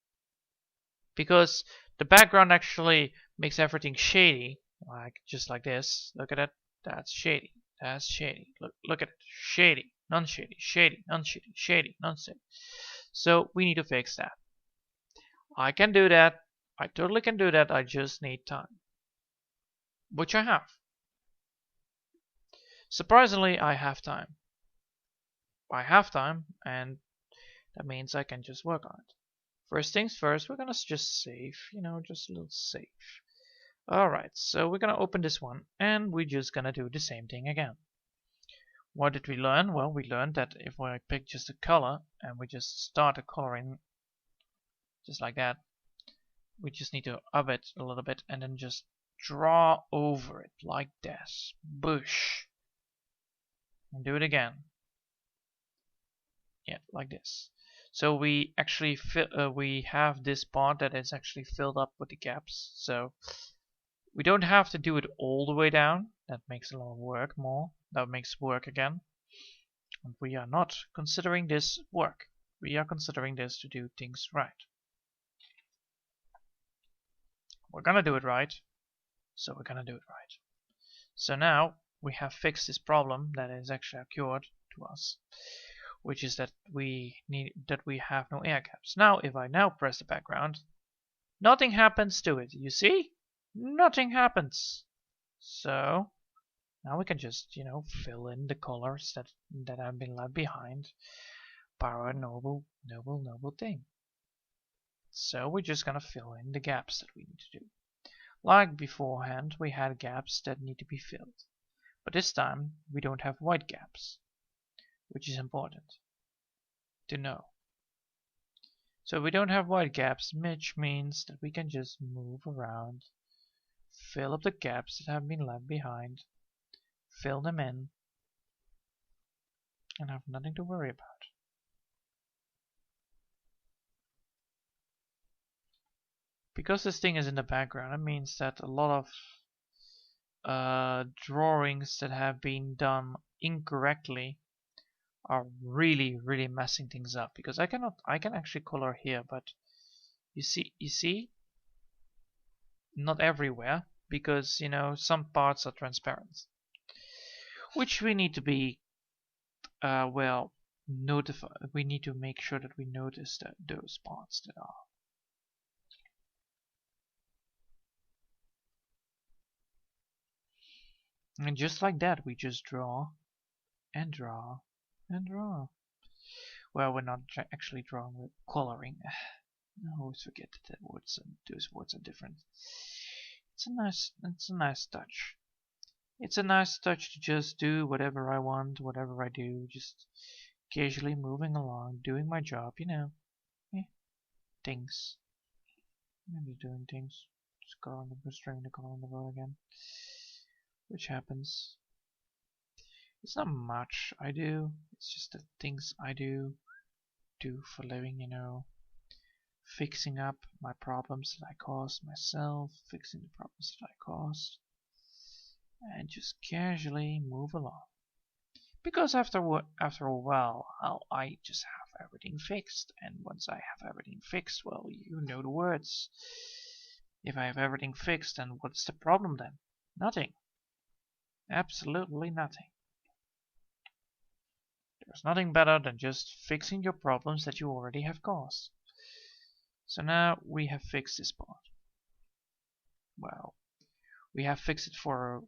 Because the background actually makes everything shady, just like this. Look at it. That's shady. That's shady. Look at it. Shady, non-shady, shady, non-shady, shady, non-shady. So we need to fix that. I can do that. I totally can do that. I just need time. Which I have. Surprisingly, I have time. I have time, and that means I can just work on it. First things first, we're gonna just save, you know, just a little save. Alright, so we're gonna open this one, and we're just gonna do the same thing again. What did we learn? Well, we learned that if I pick just a color, and we just start the coloring, just like that, we just need to up it a little bit, and then just draw over it, like this. Bush. and do it again. Yeah, like this. So we actually we have this part that is actually filled up with the gaps. So we don't have to do it all the way down. That makes a lot of work more. That makes work again. And we are not considering this work. We are considering this to do things right. We're gonna do it right. So we're gonna do it right. So now we have fixed this problem that is actually occurred to us, which is that we have no air gaps. Now if I now press the background, nothing happens to it. You see? Nothing happens. So now we can just, fill in the colors that have been left behind by our noble thing. So we're just gonna fill in the gaps that we need to do. Like beforehand, we had gaps that need to be filled. But this time, we don't have white gaps, which is important to know. So we don't have white gaps, which means that we can just move around, fill up the gaps that have been left behind, fill them in, and have nothing to worry about. Because this thing is in the background, it means that a lot of drawings that have been done incorrectly are really messing things up. Because I can actually color here, but you see, not everywhere, because some parts are transparent, which we need to be notify. We need to make sure that we notice that those parts that are. And just like that, we just draw and draw and draw. Well, we're not actually drawing, we're coloring. I always forget that those words are different. It's a nice touch. It's a nice touch to just do whatever I want, whatever I do, just casually moving along, doing my job, things. I'm just doing things. Just coloring the string, the color on the road again. Which happens. It's not much I do, it's just the things I do for living, fixing up my problems that I caused myself, fixing the problems that I caused, and just casually move along. Because after a while, I just have everything fixed, and once I have everything fixed, well, you know the words. If I have everything fixed, then what's the problem then? Nothing. Absolutely nothing. There's nothing better than just fixing your problems that you already have caused. So now we have fixed this part. Well, we have fixed it for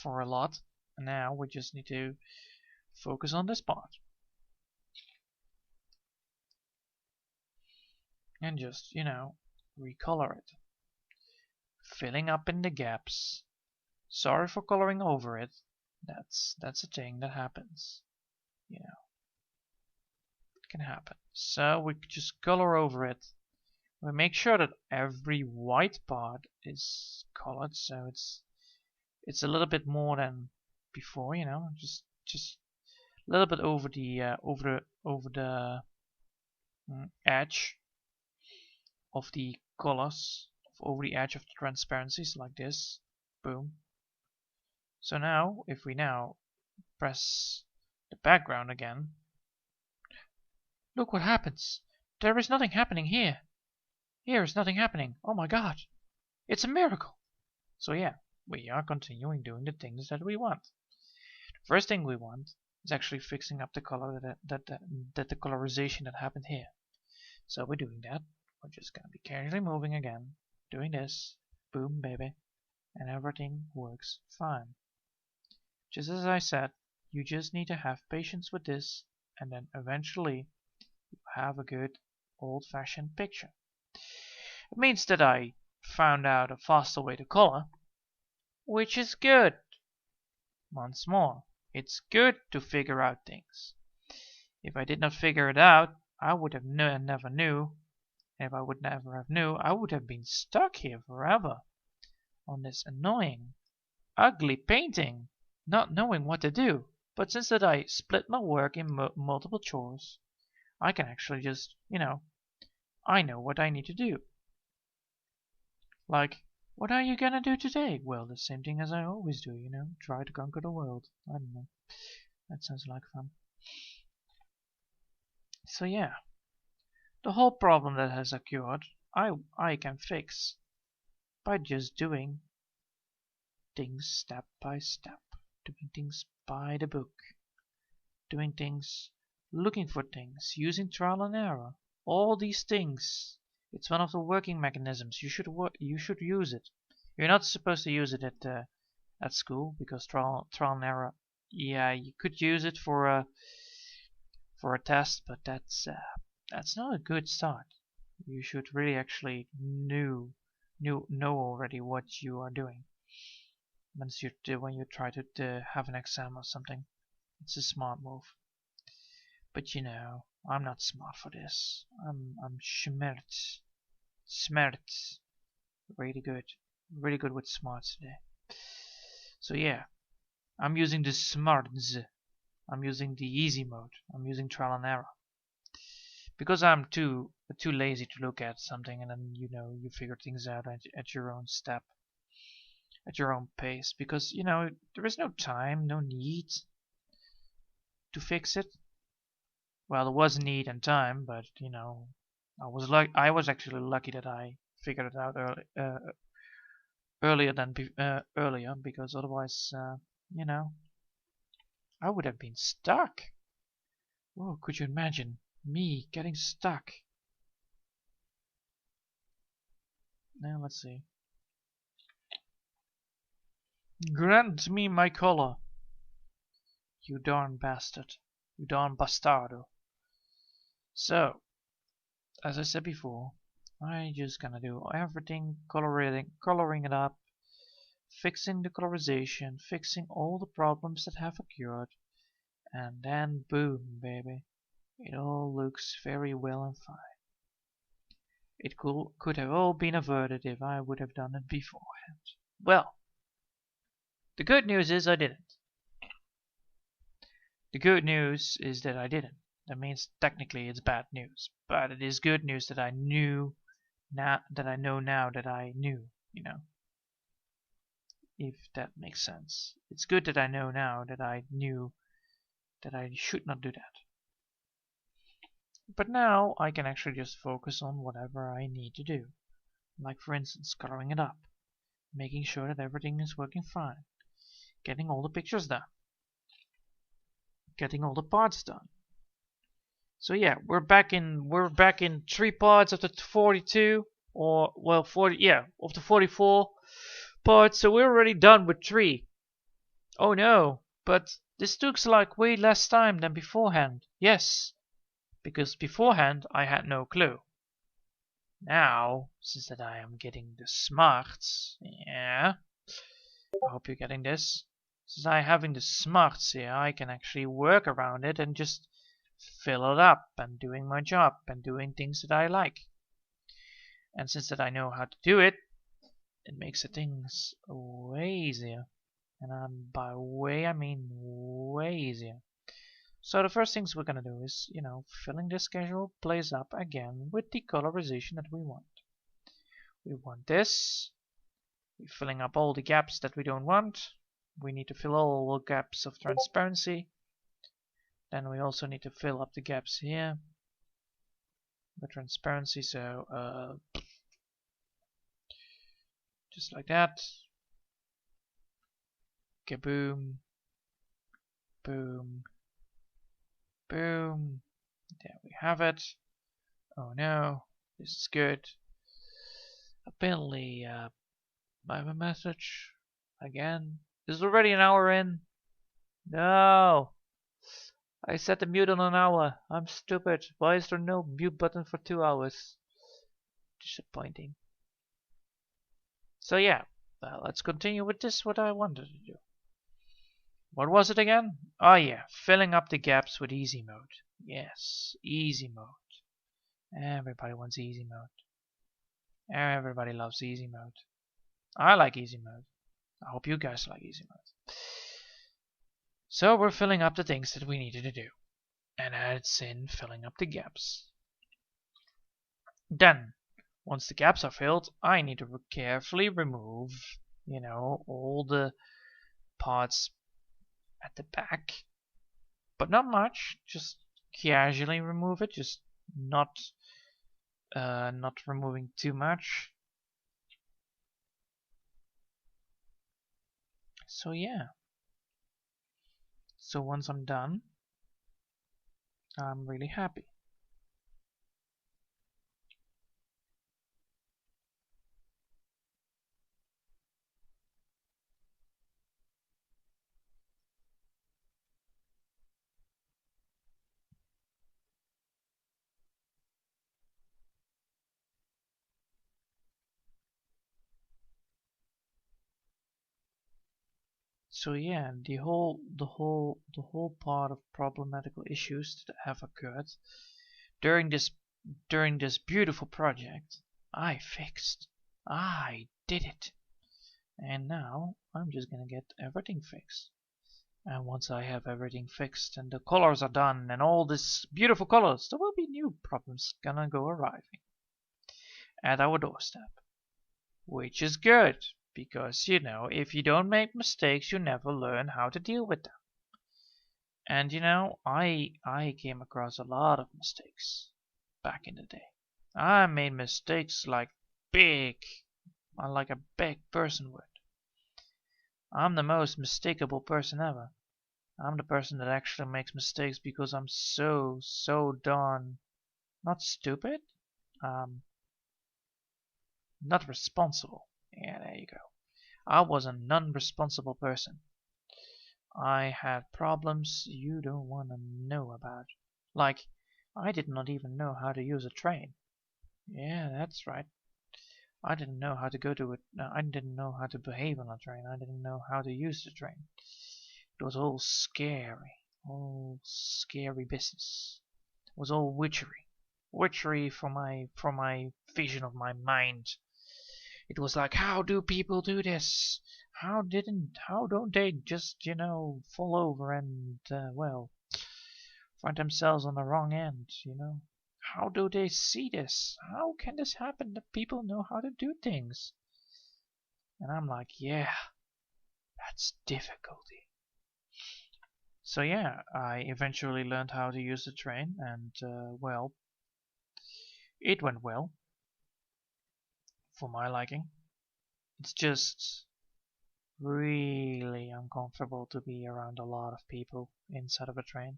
a lot, and now we just need to focus on this part. And just, recolor it. Filling up in the gaps. Sorry for coloring over it. That's a thing that happens. It can happen. So we just color over it. We make sure that every white part is colored, so it's a little bit more than before. Just a little bit over the edge of the colors, over the edge of the transparencies, like this. Boom. So now, if we now press the background again, look what happens. There is nothing happening here. Here is nothing happening. Oh my god. It's a miracle. So yeah, we are continuing doing the things that we want. The first thing we want is actually fixing up the color that the colorization that happened here. So we're doing that. We're just gonna be casually moving again, doing this. Boom, baby. And everything works fine. Just as I said, you just need to have patience with this, and then eventually you have a good old-fashioned picture. It means that I found out a faster way to color, which is good. Once more, it's good to figure out things. If I did not figure it out, I would have never knew. If I would never have knew, I would have been stuck here forever on this annoying, ugly painting, not knowing what to do. But since that I split my work in multiple chores, I can actually just, I know what I need to do. Like, what are you gonna do today? Well, the same thing as I always do, try to conquer the world. I don't know. That sounds like fun. So yeah, the whole problem that has occurred, I can fix by just doing things step by step, doing things by the book, doing things, looking for things, using trial and error. All these things. It's one of the working mechanisms. You should use it. You're not supposed to use it at school because trial and error. Yeah, you could use it for a test, but that's not a good start. You should really actually know already what you are doing when you try to have an exam or something. It's a smart move. But I'm not smart for this. I'm smart, really good with smarts today. So yeah, I'm using the smarts. I'm using the easy mode. I'm using trial and error because I'm too lazy to look at something and then you figure things out at your own step, at your own pace. Because there is no time, no need to fix it. Well, there was need and time, but I was actually lucky that I figured it out earlier, because otherwise, I would have been stuck. Oh, could you imagine me getting stuck? Now let's see. Grant me my collar, you darn bastard, you darn bastardo. So, as I said before, I'm just gonna do everything, coloring it up, fixing the colorization, fixing all the problems that have occurred, and then boom, baby, it all looks very well and fine. It could have all been averted if I would have done it beforehand. Well, the good news is I didn't. The good news is that I didn't. That means technically it's bad news, but it is good news that I knew now that I know now that I knew, if that makes sense. It's good that I know now that I knew that I should not do that. But now I can actually just focus on whatever I need to do. Like for instance, coloring it up, making sure that everything is working fine, getting all the pictures done, getting all the parts done. So yeah, we're back in 3 parts of the 42, or well 40, yeah, of the 44 parts. So we're already done with 3. Oh no, but this took like way less time than beforehand. Yes, because beforehand I had no clue. Now, since that I am getting the smarts, yeah, I hope you're getting this. Since I'm having the smarts here, I can actually work around it and just fill it up and doing my job and doing things that I like. And since that I know how to do it, it makes the things way easier. And by way I mean way easier. So the first things we're gonna do is, filling the schedule plays up again with the colorization that we want. We want this. We're filling up all the gaps that we don't want. We need to fill all the gaps of transparency. Then we also need to fill up the gaps here with transparency. So just like that. Kaboom. Boom. Boom. There we have it. Oh no, this is good. Apparently, I have a message again. This is already an hour in. No, I set the mute on an hour. I'm stupid. Why is there no mute button for 2 hours? Disappointing. So yeah, let's continue with this. What I wanted to do. What was it again? Oh yeah, filling up the gaps with easy mode. Yes, easy mode. Everybody wants easy mode. Everybody loves easy mode. I like easy mode. I hope you guys like easy mode. So we're filling up the things that we needed to do. And that's in filling up the gaps. Then, once the gaps are filled, I need to carefully remove, all the parts at the back. But not much, just casually remove it, just not removing too much. So yeah. So once I'm done, I'm really happy. So yeah, the whole part of problematical issues that have occurred during this beautiful project, I fixed. I did it. And now I'm just gonna get everything fixed. And once I have everything fixed and the colors are done and all these beautiful colors, there will be new problems gonna go arriving at our doorstep. Which is good, because if you don't make mistakes, you never learn how to deal with them. And I came across a lot of mistakes back in the day. I made mistakes like a big person would. I'm the most mistakable person ever. I'm the person that actually makes mistakes because I'm so darn not stupid, not responsible. Yeah, there you go. I was a non-responsible person. I had problems you don't want to know about. Like, I did not even know how to use a train. Yeah, that's right. I didn't know how to go to it. I didn't know how to behave on a train. I didn't know how to use the train. It was all scary business. It was all witchery from my vision of my mind. It was like, how do people do this? How don't they just, fall over and, find themselves on the wrong end, How do they see this? How can this happen that people know how to do things? And I'm like, yeah, that's difficulty. So yeah, I eventually learned how to use the train and, it went well. For my liking. It's just really uncomfortable to be around a lot of people inside of a train.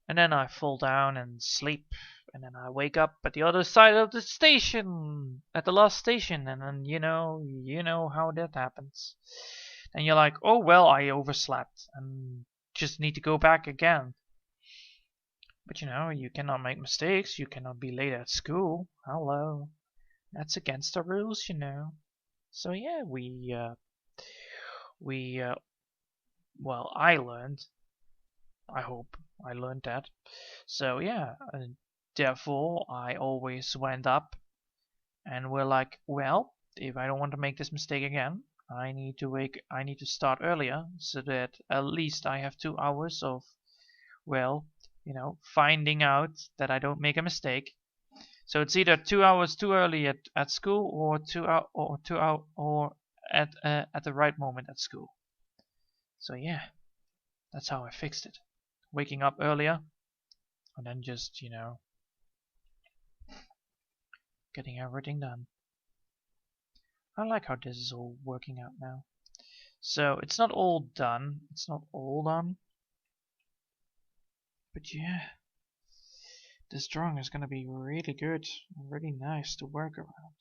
And then I fall down and sleep, and then I wake up at the other side of the station, at the last station, and then you know how that happens. And you're like, oh well, I overslept and just need to go back again. But you cannot make mistakes, you cannot be late at school. Hello. That's against the rules, So yeah, I learned. I hope I learned that. So yeah, therefore I always went up and we're like, well, if I don't want to make this mistake again, I need to start earlier so that at least I have 2 hours of, finding out that I don't make a mistake. So it's either 2 hours too early at school or 2 hour or at the right moment at school. So yeah, that's how I fixed it. Waking up earlier and then just, getting everything done. I like how this is all working out now. So it's not all done. It's not all done. But yeah, this drawing is gonna be really good, really nice to work around.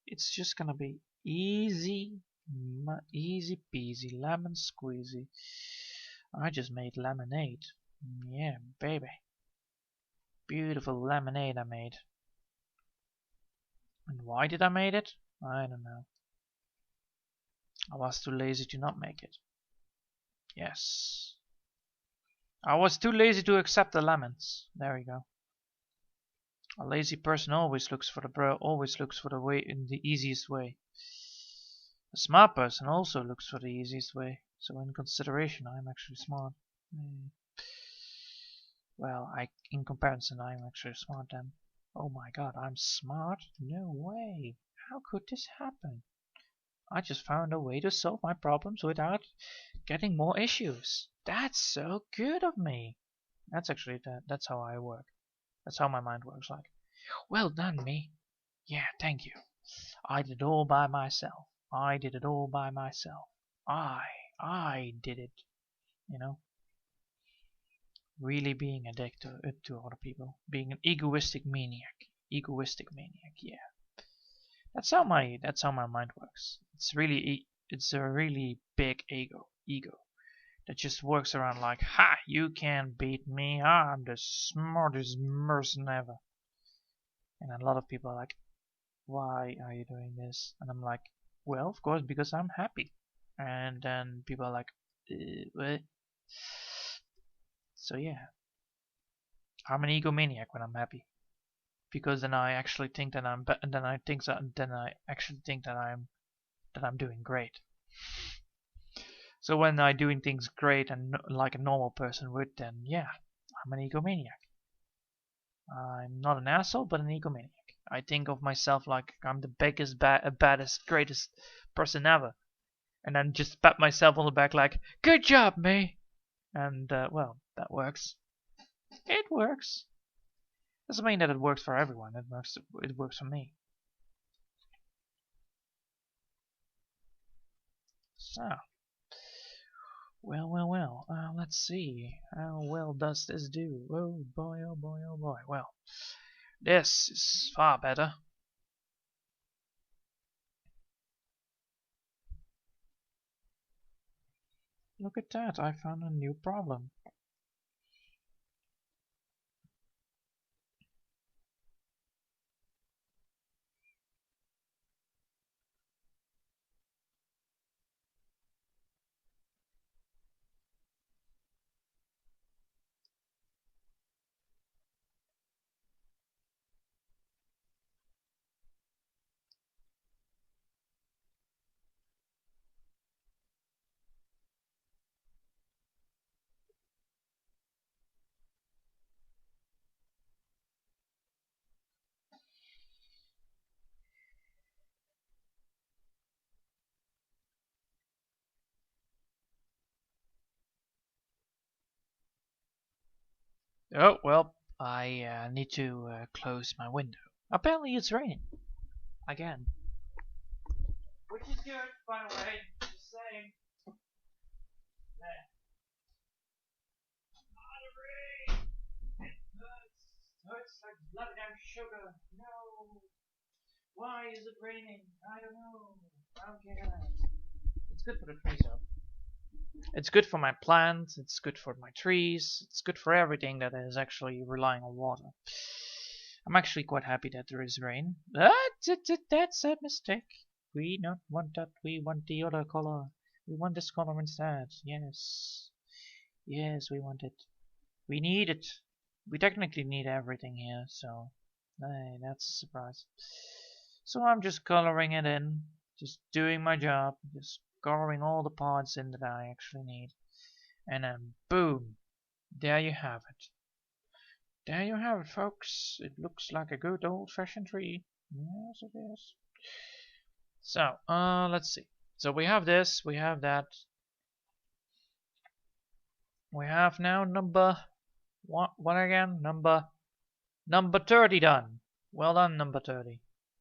It's just gonna be easy peasy, lemon squeezy. I just made lemonade. Yeah, baby. Beautiful lemonade I made. And why did I made it? I don't know. I was too lazy to not make it. Yes. I was too lazy to accept the lemons. There we go. A lazy person always looks for the way in the easiest way. A smart person also looks for the easiest way, so in consideration I'm actually smart. Well, in comparison I'm actually smart then. Oh my god, I'm smart? No way. How could this happen? I just found a way to solve my problems without getting more issues. That's so good of me. That's actually that's how I work. That's how my mind works like. Well done, me. Yeah, thank you. I did it all by myself. I did it all by myself. I did it. You know, really being a dick to other people, being an egoistic maniac. Egoistic maniac. Yeah, that's how my mind works. It's a really big ego that just works around like, ha, you can't beat me. I'm the smartest person ever. And a lot of people are like, why are you doing this? And I'm like, well, of course, because I'm happy. And then people are like, what? So yeah, I'm an egomaniac when I'm happy, because then I actually think that then I actually think that I'm doing great. So when I'm doing things great and like a normal person would, then yeah, I'm an egomaniac. I'm not an asshole, but an egomaniac. I think of myself like I'm the biggest, baddest, greatest person ever, and then just pat myself on the back like, "Good job, me." And well, that works. It works. Doesn't mean that it works for everyone. It works for me. So, well. Let's see. How well does this do? Oh boy, oh boy, oh boy. Well, this is far better. Look at that, I found a new problem. Oh, well, I need to close my window. Apparently it's raining. Again. Which is good, by the way. Just saying. Nah. Not a rain! It hurts. Hurts like blood and sugar. No. Why is it raining? I don't know. I don't care. It's good for the trees, though. It's good for my plants, it's good for my trees, it's good for everything that is actually relying on water. I'm actually quite happy that there is rain. That's a mistake. We don't want that, we want the other color. We want this color instead. Yes. Yes, we want it. We need it. We technically need everything here, so hey, that's a surprise. So I'm just coloring it in, just doing my job, just coloring all the parts in that I actually need. And then boom, there you have it. There you have it, folks. It looks like a good old-fashioned tree. Yes, it is. So, let's see. So we have this, we have that. We have now number what again? Number 30 done. Well done, number 30.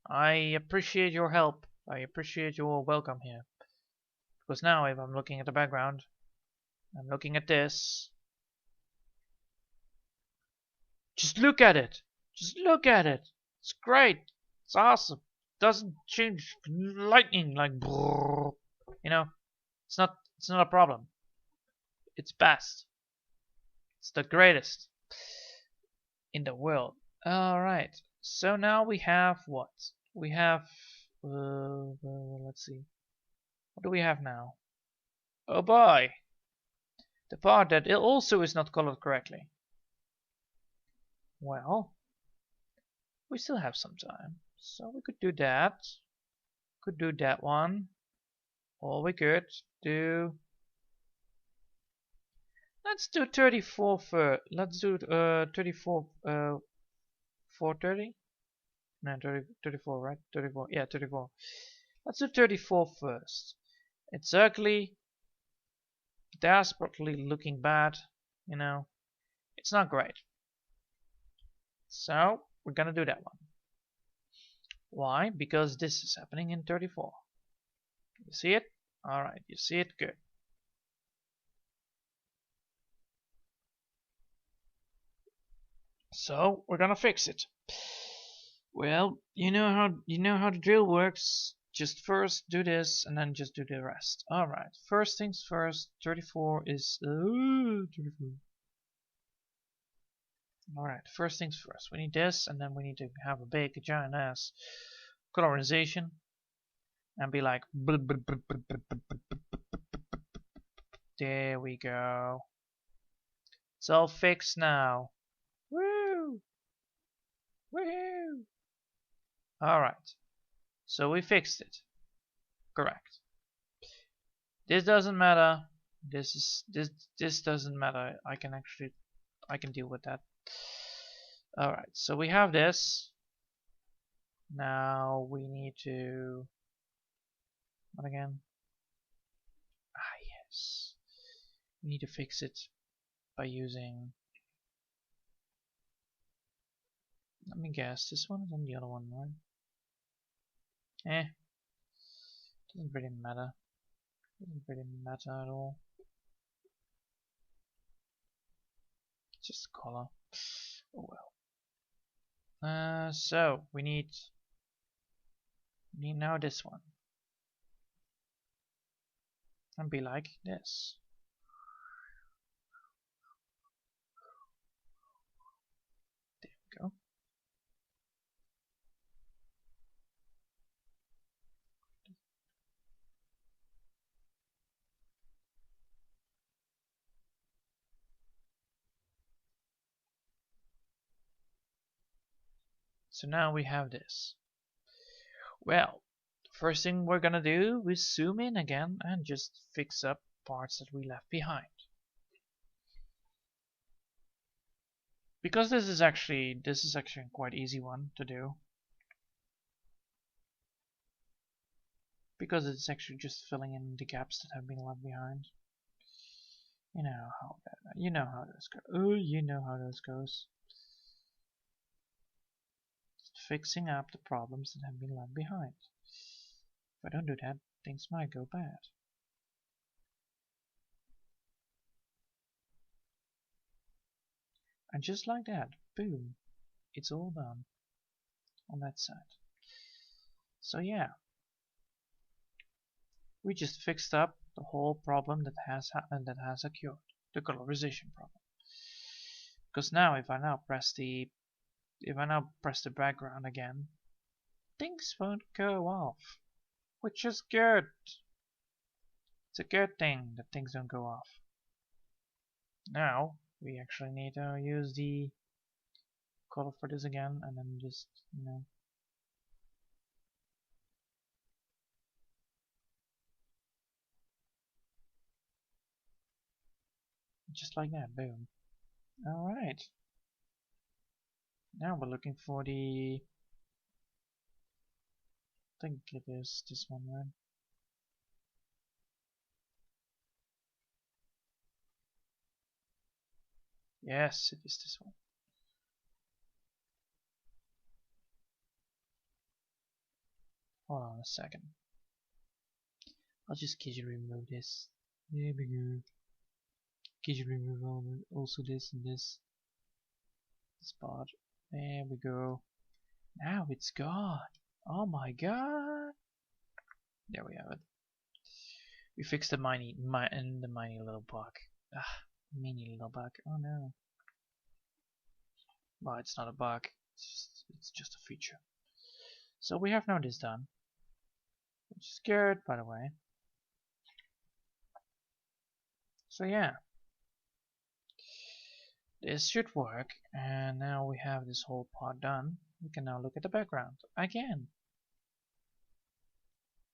I appreciate your help. I appreciate your welcome here. Because now if I'm looking at the background, I'm looking at this. Just look at it. Just look at it. It's great. It's awesome. It doesn't change lightning like brrr. You know, it's not a problem. It's best. It's the greatest in the world. Alright. So now we have what? We have let's see. What do we have now? Oh boy. The part that also is not colored correctly. Well, we still have some time. So we could do that. Could do that one. all we could do. Let's do 34 for. Let's do 34 430. No, 34, right? 34. Yeah, 34. Let's do 34 first. It's ugly, desperately looking bad. You know, it's not great. So we're gonna do that one. Why? Because this is happening in 34. You see it? Alright, you see it? Good. So we're gonna fix it. Well, you know how the drill works. Just first do this and then just do the rest. Alright, first things first, 34 is 34. Alright, first things first. We need this and then we need to have a big giant ass colorization and be like there we go. It's all fixed now. Woo! Woohoo! Alright. So we fixed it. Correct. This doesn't matter. This doesn't matter. I can deal with that. Alright, so we have this. Now we need to what again? Ah yes. We need to fix it by using, let me guess, this one is on the other one, right? Doesn't really matter. Doesn't really matter at all. Just color. Oh well. So we need now this one. And be like this. There we go. So now we have this. Well, first thing we're gonna do is zoom in again and just fix up parts that we left behind. Because this is actually a quite easy one to do. Because it's actually just filling in the gaps that have been left behind. You know how this goes. Oh, you know how this goes. Just fixing up the problems that have been left behind. If I don't do that, things might go bad. And just like that, boom, it's all done on that side. So yeah, we just fixed up the whole problem that has occurred, the colorization problem. Because now, if I now press the background again, things won't go off, which is good. It's a good thing that things don't go off. Now we actually need to use the color for this again, and then just just like that, boom. Alright. Now we're looking for the, I think it is this one, right? Yes, it is this one. Hold on a second. I'll just casually remove this. There we go. Casually remove also this and this part. There we go. Now it's gone. Oh my god. There we have it. We fixed the mini little bug. Ah, mini little bug. Oh no. Well, it's not a bug. It's just a feature. So we have now this done, which is good, by the way. So yeah, this should work, and now we have this whole part done. We can now look at the background again.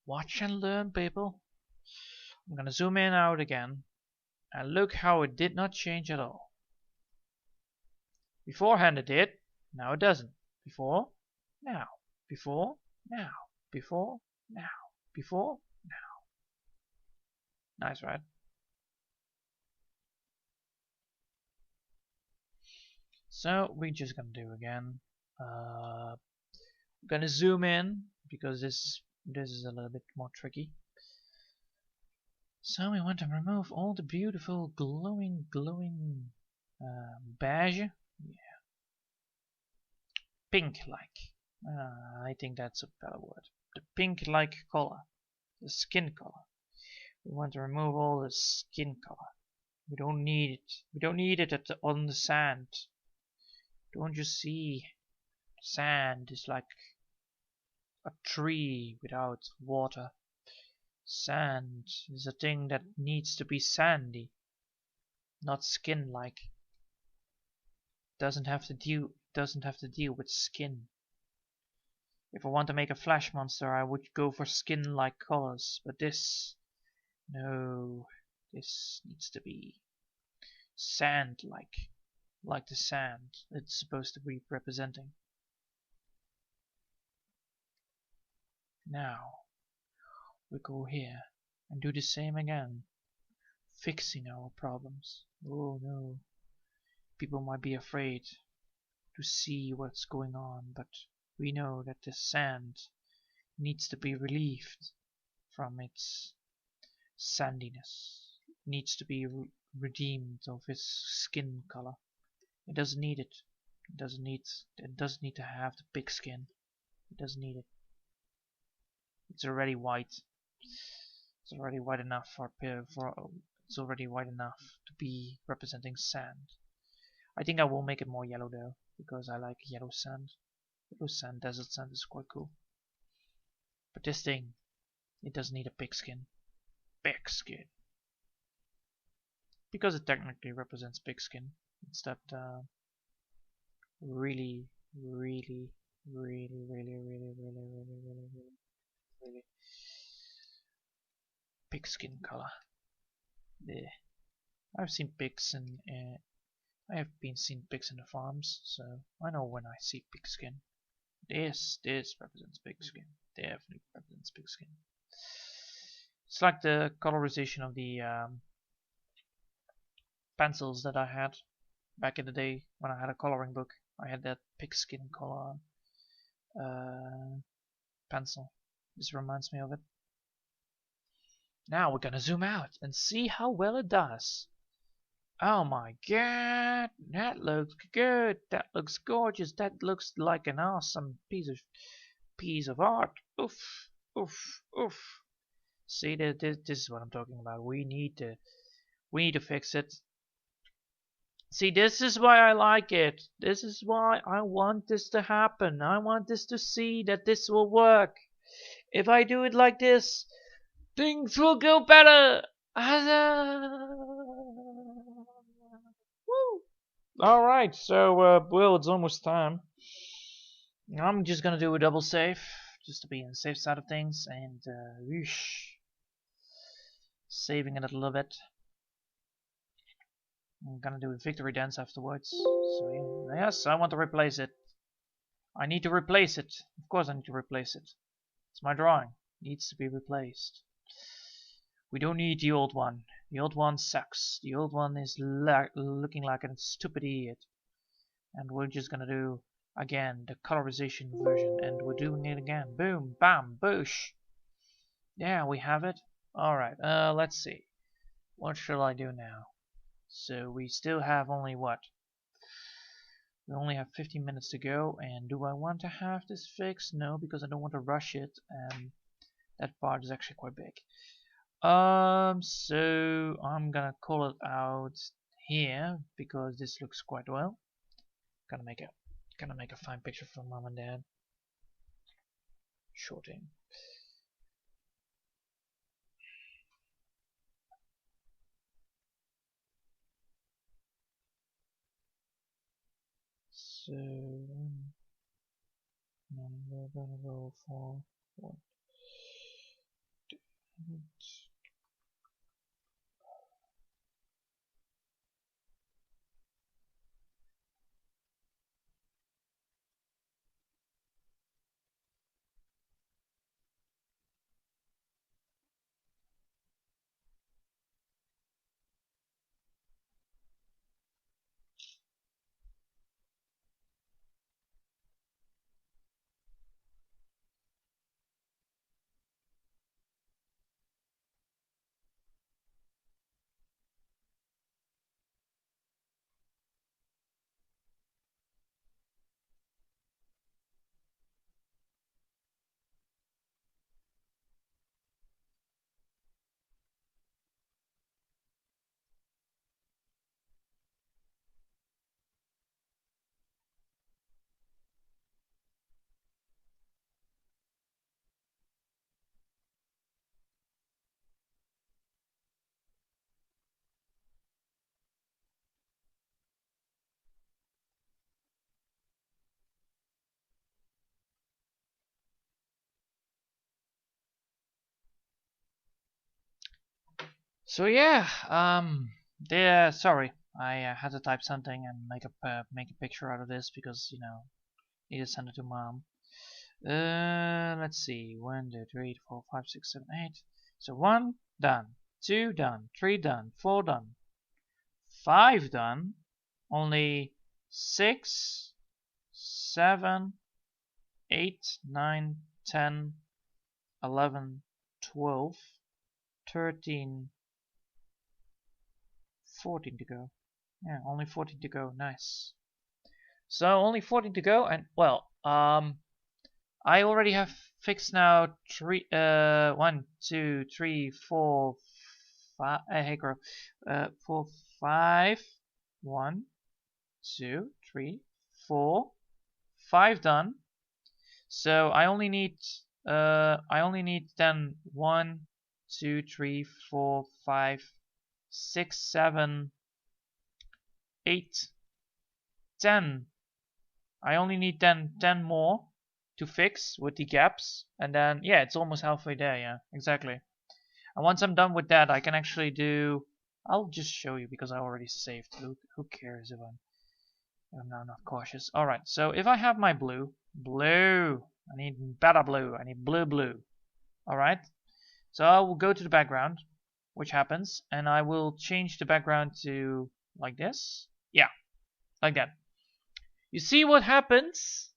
Watch and learn, people. I'm gonna zoom in out again, and look how it did not change at all. Beforehand it did, now it doesn't. Before, now, before, now, before, now, before, now. Nice, right? So we're just gonna do again. I'm gonna zoom in because this is a little bit more tricky. So we want to remove all the beautiful glowing beige, yeah, pink-like. I think that's a better word. The pink-like color, the skin color. We want to remove all the skin color. We don't need it. We don't need it on the sand. Don't you see? Sand is like a tree without water. Sand is a thing that needs to be sandy, not skin-like. Doesn't have to deal with skin. If I want to make a flash monster, I would go for skin-like colors, but this, no, this needs to be sand-like, like the sand it's supposed to be representing. Now we go here and do the same again, fixing our problems. Oh no, people might be afraid to see what's going on, but we know that the sand needs to be relieved from its sandiness. It needs to be redeemed of its skin color. It doesn't need it. It doesn't need to have the big skin. It doesn't need it. It's already white. It's already white enough it's already white enough to be representing sand. I think I will make it more yellow though, because I like yellow sand. Yellow sand, desert sand is quite cool. But this thing, it doesn't need a big skin. Big skin. Because it technically represents big skin. It's that really pig skin color. Yeah. I've seen pigs in I have been seen pigs in the farms, so I know when I see pig skin. This represents pig skin. Definitely represents pig skin. It's like the colorization of the pencils that I had back in the day when I had a coloring book. I had that pig skin color pencil. This reminds me of it. Now we're gonna zoom out and see how well it does. Oh my god, that looks good. That looks gorgeous. That looks like an awesome piece of art. Oof, oof, oof. See, this is what I'm talking about. We need to fix it. See, this is why I like it. This is why I want this to happen. I want this to see that this will work. If I do it like this, things will go better. Woo! Alright, so, well, it's almost time. I'm just gonna do a double save, just to be on the safe side of things, and, saving it a little bit. I'm gonna do a victory dance afterwards, so yeah. Yes, I want to replace it. I need to replace it. Of course I need to replace it. It's my drawing. It needs to be replaced. We don't need the old one. The old one sucks. The old one is looking like a stupid idiot. And we're just gonna do, again, the colorization version. And we're doing it again. Boom, bam, boosh. Yeah, we have it. Alright, let's see. What shall I do now? So we still have only what? We only have 15 minutes to go. And do I want to have this fixed? No, because I don't want to rush it. And that part is actually quite big. So I'm gonna call it out here because this looks quite well. Gonna make a fine picture for mom and dad. Shorting. So we're gonna go for 1, 2, So yeah, there. Sorry, I had to type something and make a picture out of this because need to send it to mom. Let's see. 1, 2, 3, 4, 5, 6, 7, 8. So 1 done, 2 done, 3 done, 4 done, 5 done. Only 6, 7, 8, 9, 10, 11, 12, 13, 14 to go. Yeah, only 14 to go. Nice. So only 14 to go, and well, I already have fixed now 1, 2, 3, 4, 5. Hey, girl. 4, 5. 1, 2, 3, 4, 5 done. So I only need then 1, 2, 3, 4, 5, 6, 7, 8, 10. I only need then 10 more to fix with the gaps, and then yeah, it's almost halfway there. Yeah, exactly. And once I'm done with that, I can actually do. I'll just show you because I already saved. Who cares if I'm now not cautious. All right. So if I have my blue, I need better blue. I need blue. All right. So I will go to the background, which happens, and I will change the background to like this. Yeah, like that. You see what happens?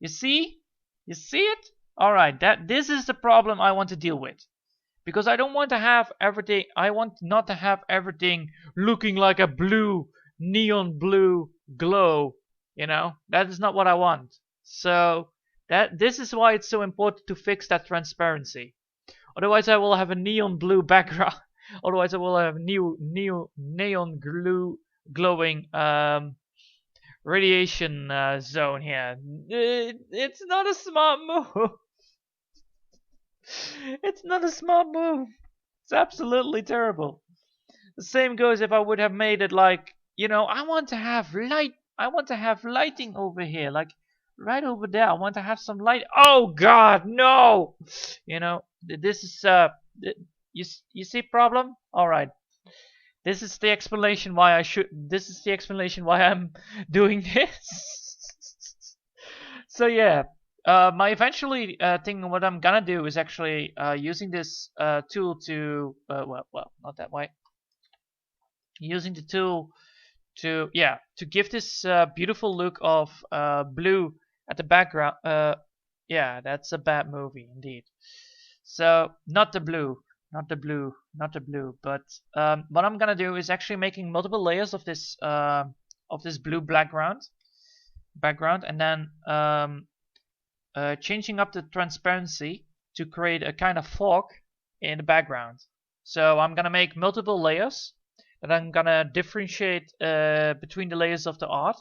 You see? You see it? Alright, this is the problem I want to deal with. Because I don't want to have everything, I want not to have everything looking like a blue, neon blue glow. That is not what I want. So, this is why it's so important to fix that transparency. Otherwise I will have a neon blue background. Otherwise I will have neon glowing radiation zone here. It's not a smart move. It's not a smart move. It's absolutely terrible. The same goes if I would have made it like, I want to have light. I want to have lighting over here, like right over there. I want to have some light. Oh God, no! This is you see problem? All right. This is the explanation why This is the explanation why I'm doing this. So yeah, my eventually thing, what I'm gonna do is actually using this tool to well, not that way. Using the tool to give this beautiful look of blue at the background. Yeah, that's a bad movie indeed. So not the blue. Not the blue, but what I'm gonna do is actually making multiple layers of this blue background, and then changing up the transparency to create a kind of fog in the background. So I'm gonna make multiple layers, and I'm gonna differentiate between the layers of the art,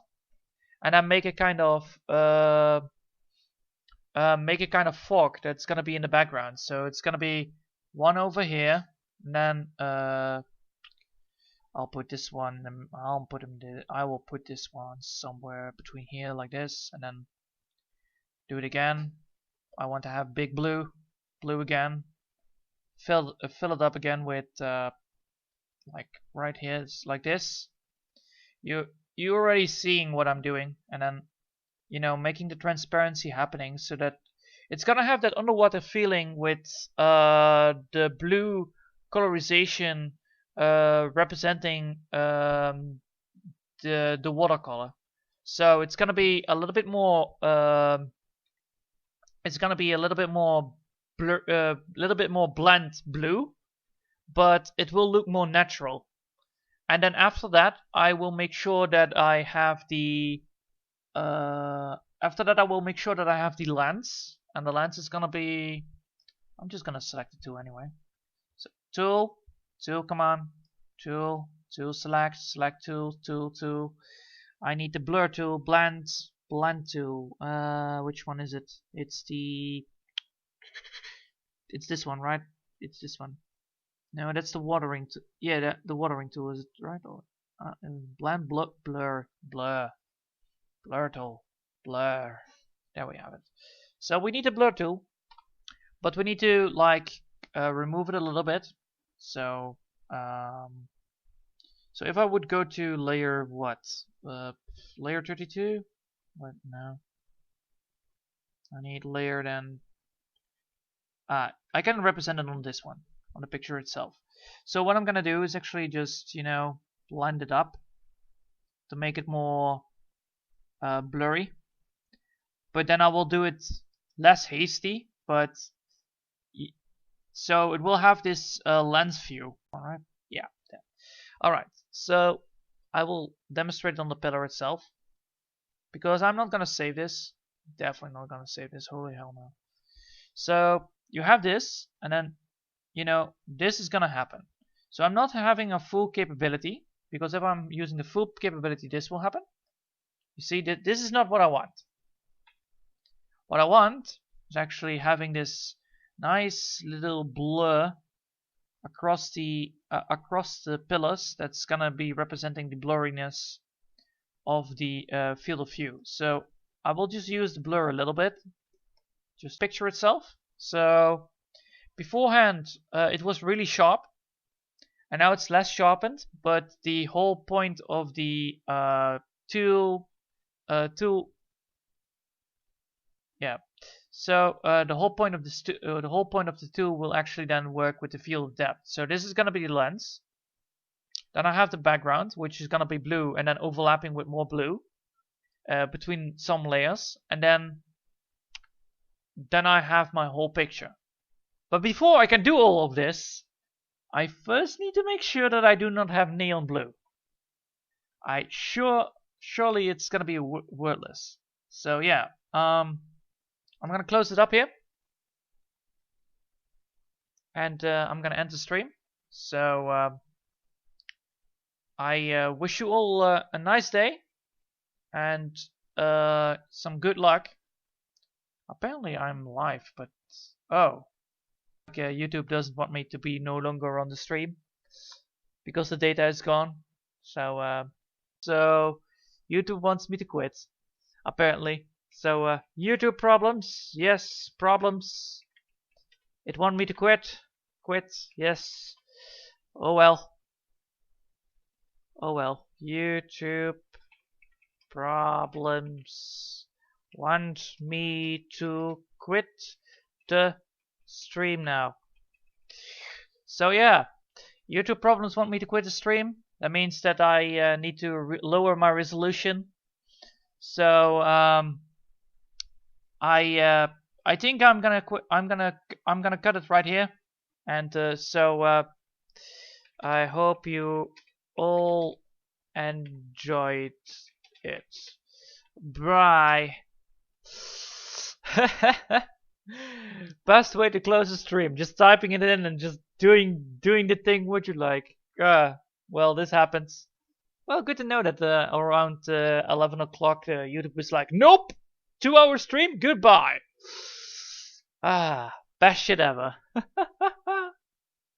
and then make a kind of fog that's gonna be in the background. So it's gonna be one over here, and then I'll put this one. I will put this one somewhere between here, like this, and then do it again. I want to have big blue again. Fill it up again with like right here, it's like this. You already seeing what I'm doing, and then making the transparency happening so that it's gonna have that underwater feeling with the blue colorization representing the watercolor. So it's gonna be a little bit more. It's gonna be a little bit more blend blue, but it will look more natural. And then after that, I will make sure that I have the. After that, I will make sure that I have the lens. And the lens is gonna be, I'm just gonna select the tool anyway. So tool, come on, tool, select tool. I need the blur tool, blend tool. Which one is it? It's this one, right? It's this one. No, that's the watering tool. Yeah, the watering tool, is it right? Or blend, blur tool, blur. There we have it. So we need a blur tool, but we need to like remove it a little bit. So So if I would go to layer what? Layer 32? What? No. I need layer then. I can represent it on this one, on the picture itself. So what I'm gonna do is actually just, you know, blend it up to make it more blurry. But then I will do it less hasty, but so it will have this lens view. Alright, yeah. Alright, so I will demonstrate it on the pillar itself. Because I'm not gonna save this. Definitely not gonna save this, holy hell no. So you have this, and then, you know, this is gonna happen. So I'm not having a full capability, because if I'm using the full capability, this will happen. You see, this is not what I want. What I want is actually having this nice little blur across the pillars that's gonna be representing the blurriness of the field of view. So I will just use the blur a little bit, just picture itself. So beforehand it was really sharp, and now it's less sharpened, but the whole point of the tool, yeah. So the whole point of the tool will actually then work with the field of depth. So this is gonna be the lens. Then I have the background, which is gonna be blue, and then overlapping with more blue between some layers, and then I have my whole picture. But before I can do all of this, I first need to make sure that I do not have neon blue. Surely it's gonna be wordless. So yeah, I'm gonna close it up here, and I'm gonna end the stream. So I wish you all a nice day and some good luck. Apparently I'm live, but oh, YouTube doesn't want me to be no longer on the stream because the data is gone. So YouTube wants me to quit, apparently. So YouTube problems, yes, problems. It want me to quit, yes. Oh well. YouTube problems want me to quit the stream now. So yeah, YouTube problems want me to quit the stream. That means that I need to lower my resolution. So I think I'm gonna quit. I'm gonna cut it right here. And so I hope you all enjoyed it. Bye. Best way to close the stream, just typing it in and just doing the thing what you like. Well, this happens. Well, good to know that around 11 o'clock YouTube was like, nope, 2-hour stream, goodbye. Best shit ever.